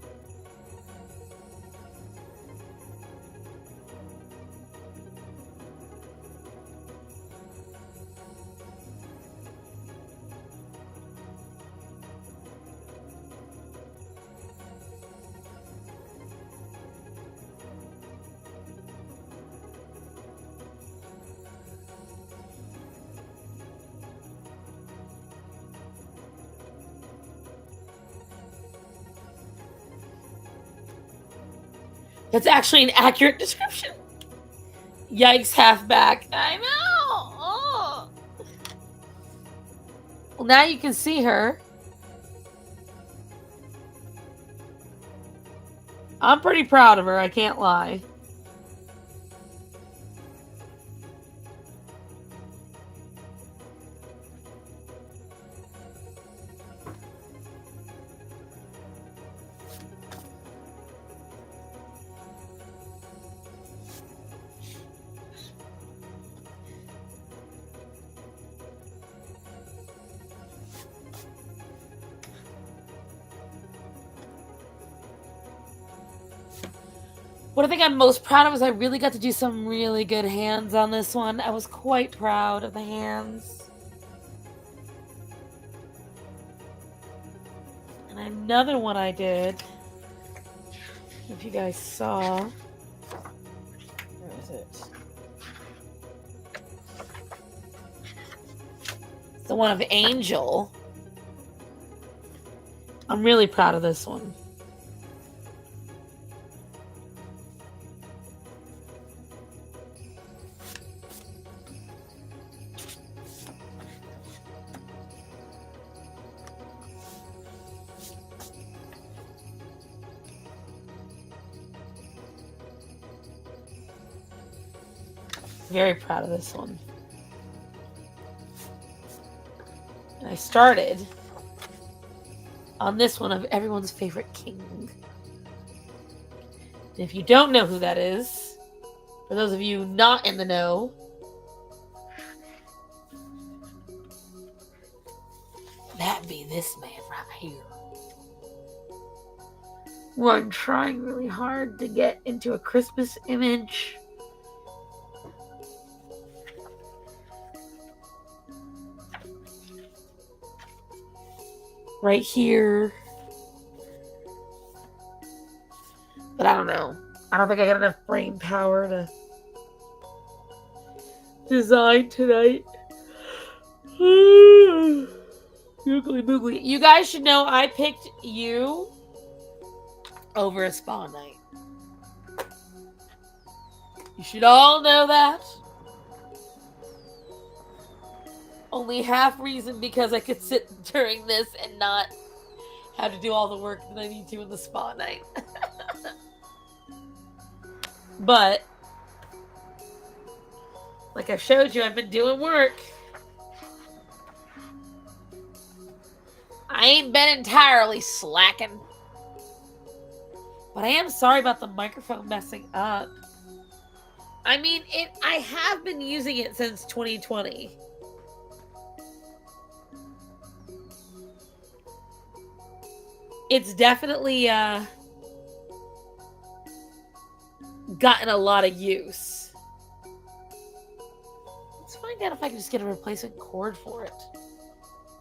That's actually an accurate description. Yikes, halfback. I know. Oh. Well, now you can see her. I'm pretty proud of her, I can't lie. What I think I'm most proud of is I really got to do some really good hands on this one. I was quite proud of the hands. And another one I did, if you guys saw, where is it? It's the one of Angel. I'm really proud of this one. Very proud of this one. And I started on this one of everyone's favorite king. And if you don't know who that is, for those of you not in the know, that'd be this man right here. Well, I'm trying really hard to get into a Christmas image. Right here. But I don't know. I don't think I got enough brain power to design tonight. Googly boogly. You guys should know I picked you over a spa night. You should all know that. Only half reason because I could sit during this and not have to do all the work that I need to in the spa night. But, like I showed you, I've been doing work. I ain't been entirely slacking. But I am sorry about the microphone messing up. I mean, I have been using it since 2020. It's definitely gotten a lot of use. Let's find out if I can just get a replacement cord for it.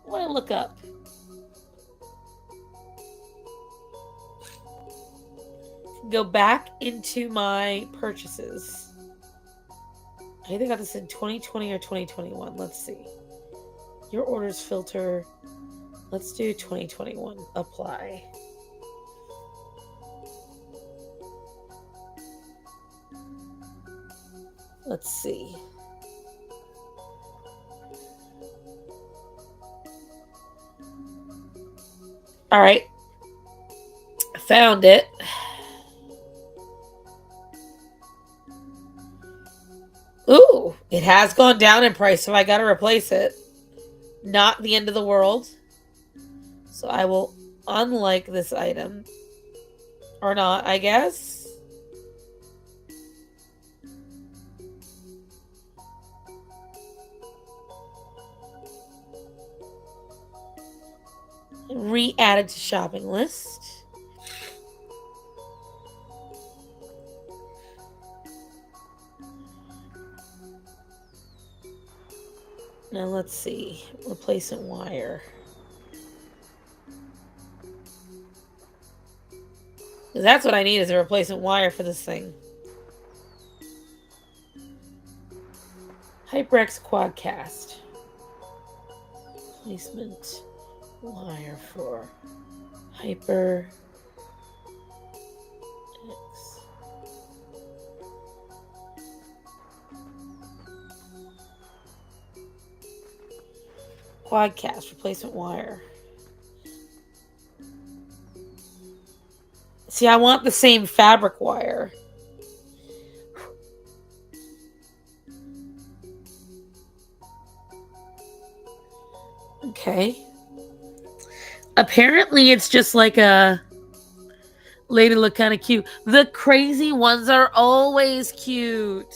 What do I look up? Go back into my purchases. I either got this in 2020 or 2021. Let's see. Your orders filter. Let's do 2021. Apply. Let's see. All right. I found it. Ooh, it has gone down in price, so I got to replace it. Not the end of the world. So I will unlike this item. Or not, I guess. Re-added to shopping list. Now let's see. Replacement wire. That's what I need is a replacement wire for this thing. HyperX Quadcast. Replacement wire for HyperX. Quadcast replacement wire. See, I want the same fabric wire. Okay. Apparently, it's just like a lady look kind of cute. The crazy ones are always cute.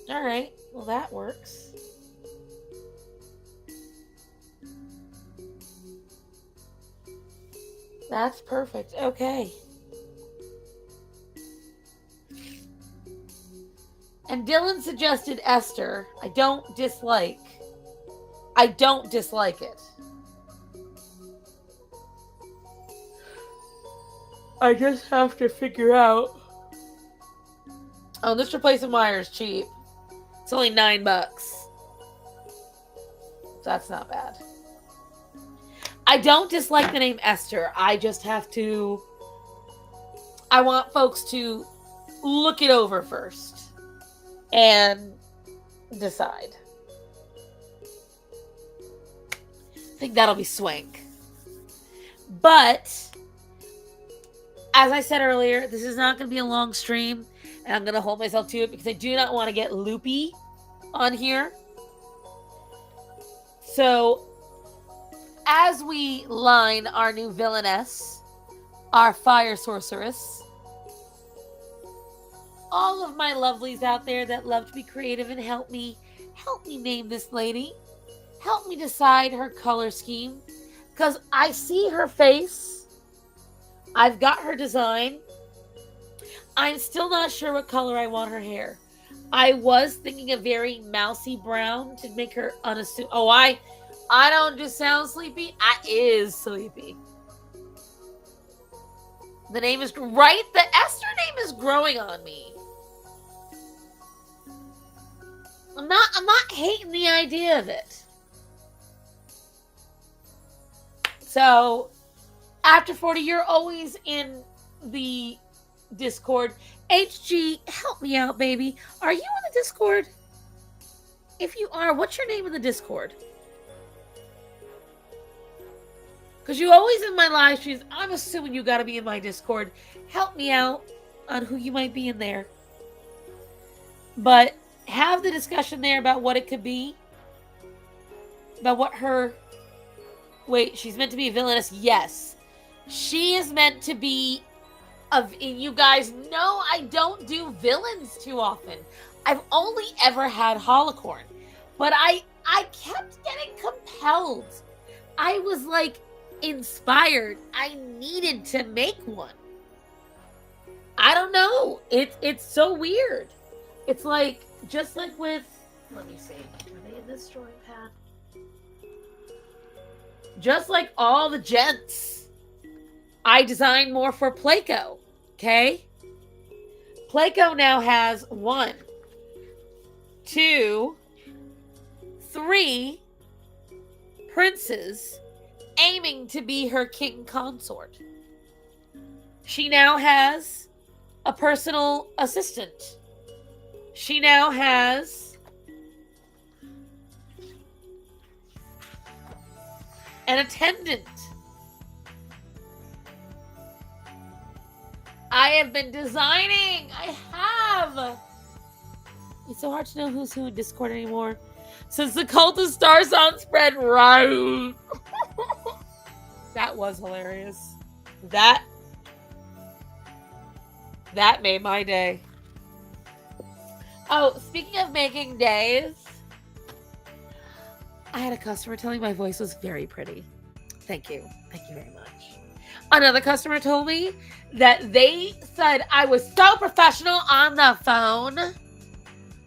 All right. Well, that works. That's perfect. Okay. And Dylan suggested Esther. I don't dislike it. I just have to figure out. Oh, this replacement wire is cheap. It's only $9. That's not bad. I don't dislike the name Esther. I just have to. I want folks to look it over first and decide. I think that'll be swank. But as I said earlier, this is not going to be a long stream, and I'm going to hold myself to it because I do not want to get loopy on here. So, as we line our new villainess, our fire sorceress, all of my lovelies out there that love to be creative and help me name this lady. Help me decide her color scheme. Because I see her face. I've got her design. I'm still not sure what color I want her hair. I was thinking a very mousy brown to make her unassuming. Oh, I don't just sound sleepy. I is sleepy. The name is right. The Esther name is growing on me. I'm not hating the idea of it. So, after 40, you're always in the Discord. HG, help me out, baby. Are you in the Discord? If you are, what's your name in the Discord? Because you always in my live streams. I'm assuming you got to be in my Discord. Help me out on who you might be in there. But have the discussion there about what it could be. About what her... Wait, she's meant to be a villainess? Yes. She is meant to be... You guys know I don't do villains too often. I've only ever had Holocorn. But I kept getting compelled. I was like inspired. I needed to make one. I don't know. It's so weird. It's like, just like with... Let me see. Are they in this drawing pad? Just like all the gents, I designed more for Playco, okay? Playco now has 1, 2, 3 princes aiming to be her king consort. She now has a personal assistant. She now has an attendant. I have been designing. I have. It's so hard to know who's who in Discord anymore. Since the Cult of Star Sound spread right. That was hilarious. That made my day. Oh, speaking of making days, I had a customer telling my voice was very pretty. Thank you. Thank you very much. Another customer told me that they said I was so professional on the phone.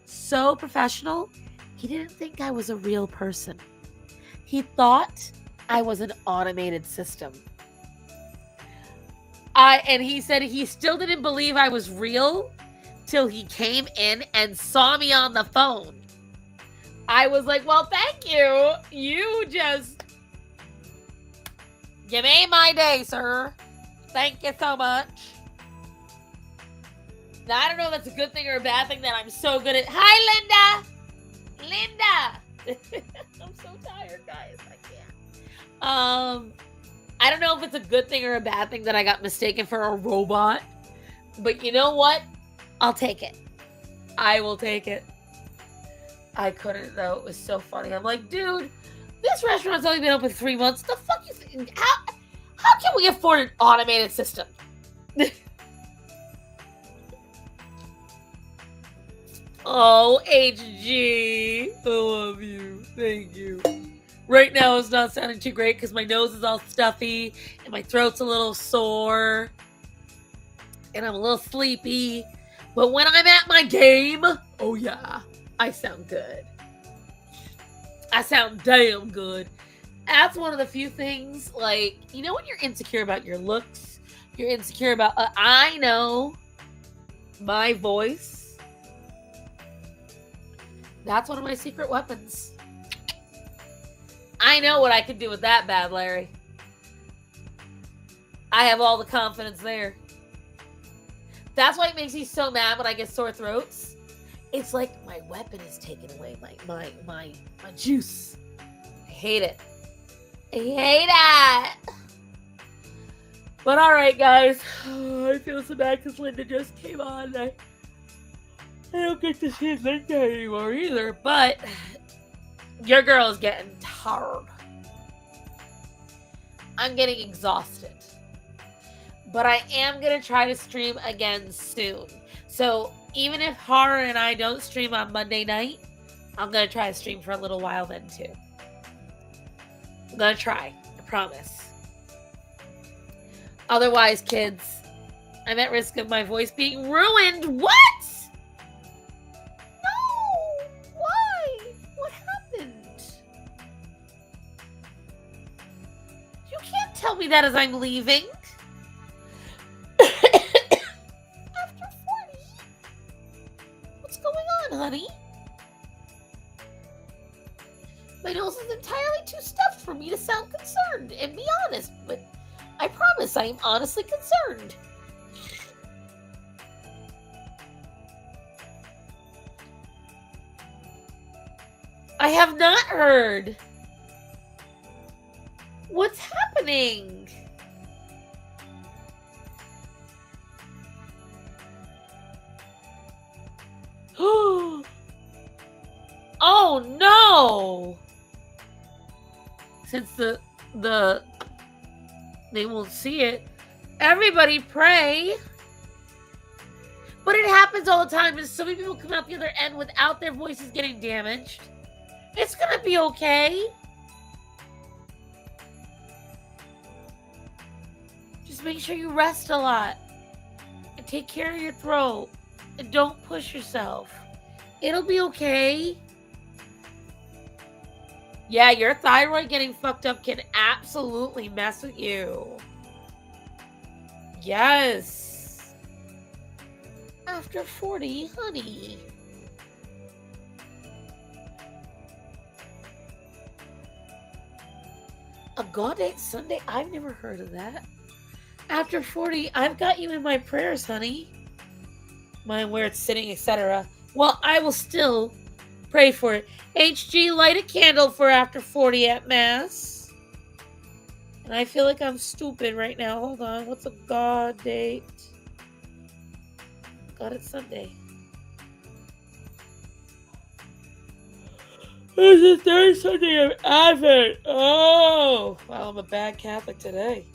So professional. He didn't think I was a real person. He thought I was an automated system. And he said he still didn't believe I was real till he came in and saw me on the phone. I was like, well, thank you. You made my day, sir. Thank you so much. Now, I don't know if that's a good thing or a bad thing that I'm so good at. Hi, Linda. Linda. I'm so tired, guys. I can't. I don't know if it's a good thing or a bad thing that I got mistaken for a robot. But you know what? I'll take it. I will take it. I couldn't, though. It was so funny. I'm like, dude, this restaurant's only been open 3 months. The fuck you think? How can we afford an automated system? Oh, HG. I love you. Thank you. Right now, it's not sounding too great because my nose is all stuffy and my throat's a little sore and I'm a little sleepy. But when I'm at my game, oh yeah, I sound good. I sound damn good. That's one of the few things, like, you know when you're insecure about your looks, you're insecure about, I know my voice. That's one of my secret weapons. I know what I can do with that, Bad Larry. I have all the confidence there. That's why it makes me so mad when I get sore throats. It's like my weapon is taking away my juice. I hate it. I hate it. But all right, guys. I feel so bad because Linda just came on. I don't get to see Linda anymore either. But your girl is getting tired. I'm getting exhausted. But I am going to try to stream again soon. So even if Horror and I don't stream on Monday night, I'm going to try to stream for a little while then too. I'm going to try. I promise. Otherwise, kids, I'm at risk of my voice being ruined. What? No. Why? What happened? You can't tell me that as I'm leaving. sound concerned and be honest, but I promise I am honestly concerned. I have not heard. What's happening? Oh no! Since they won't see it, everybody pray. But it happens all the time, and so many people come out the other end without their voices getting damaged. It's gonna be okay. Just make sure you rest a lot and take care of your throat and don't push yourself. It'll be okay. Yeah, your thyroid getting fucked up can absolutely mess with you. Yes. After 40, honey. A God-8 Sunday? I've never heard of that. After 40, I've got you in my prayers, honey. Mine where it's sitting, etc. Well, I will still pray for it. HG, light a candle for after 40 at Mass. And I feel like I'm stupid right now. Hold on. What's a God date? God, it's Sunday. It's the third Sunday of Advent. Oh, well, I'm a bad Catholic today.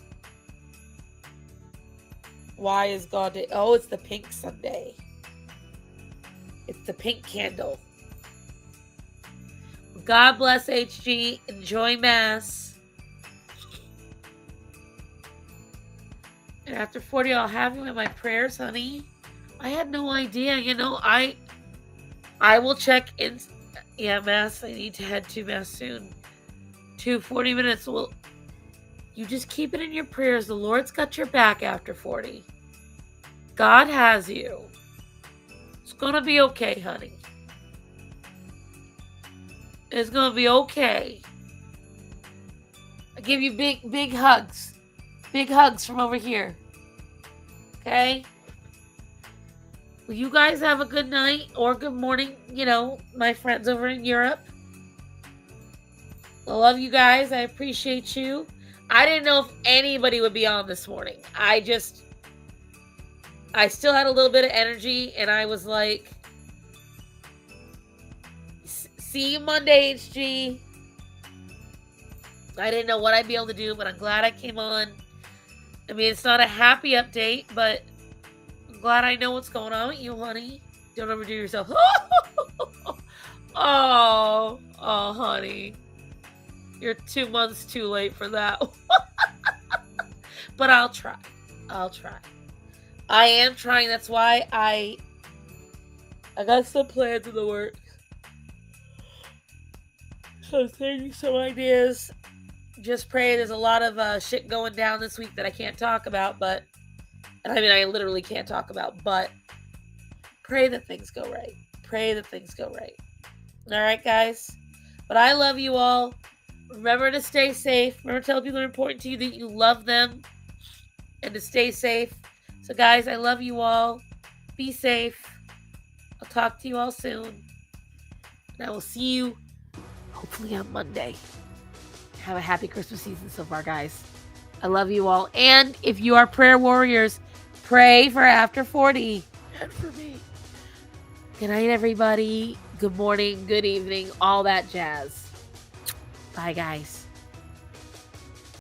Why is God Day? Oh, it's the pink Sunday. It's the pink candle. God bless HG. Enjoy Mass. And after 40, I'll have you in my prayers, honey. I had no idea. You know, I will check in. Yeah, Mass. I need to head to Mass soon. 40 minutes. Well, you just keep it in your prayers. The Lord's got your back after 40. God has you. It's gonna be okay, honey. It's gonna be okay. I give you big hugs. Big hugs from over here. Okay? Well, you guys have a good night or good morning, you know, my friends over in Europe. I love you guys. I appreciate you. I didn't know if anybody would be on this morning. I still had a little bit of energy, and I was like, see you Monday, HG. I didn't know what I'd be able to do, but I'm glad I came on. I mean, it's not a happy update, but I'm glad I know what's going on with you, honey. Don't overdo yourself. Oh, honey. You're 2 months too late for that. But I'll try. I am trying. That's why I got some plans in the works. Some things, some ideas. Just pray. There's a lot of shit going down this week that I can't talk about, but I literally can't talk about, but pray that things go right. All right, guys. But I love you all. Remember to stay safe. Remember to tell people that are important to you that you love them and to stay safe. So, guys, I love you all. Be safe. I'll talk to you all soon. And I will see you hopefully on Monday. Have a happy Christmas season so far, guys. I love you all. And if you are prayer warriors, pray for after 40 and for me. Good night, everybody. Good morning, good evening, all that jazz. Bye, guys.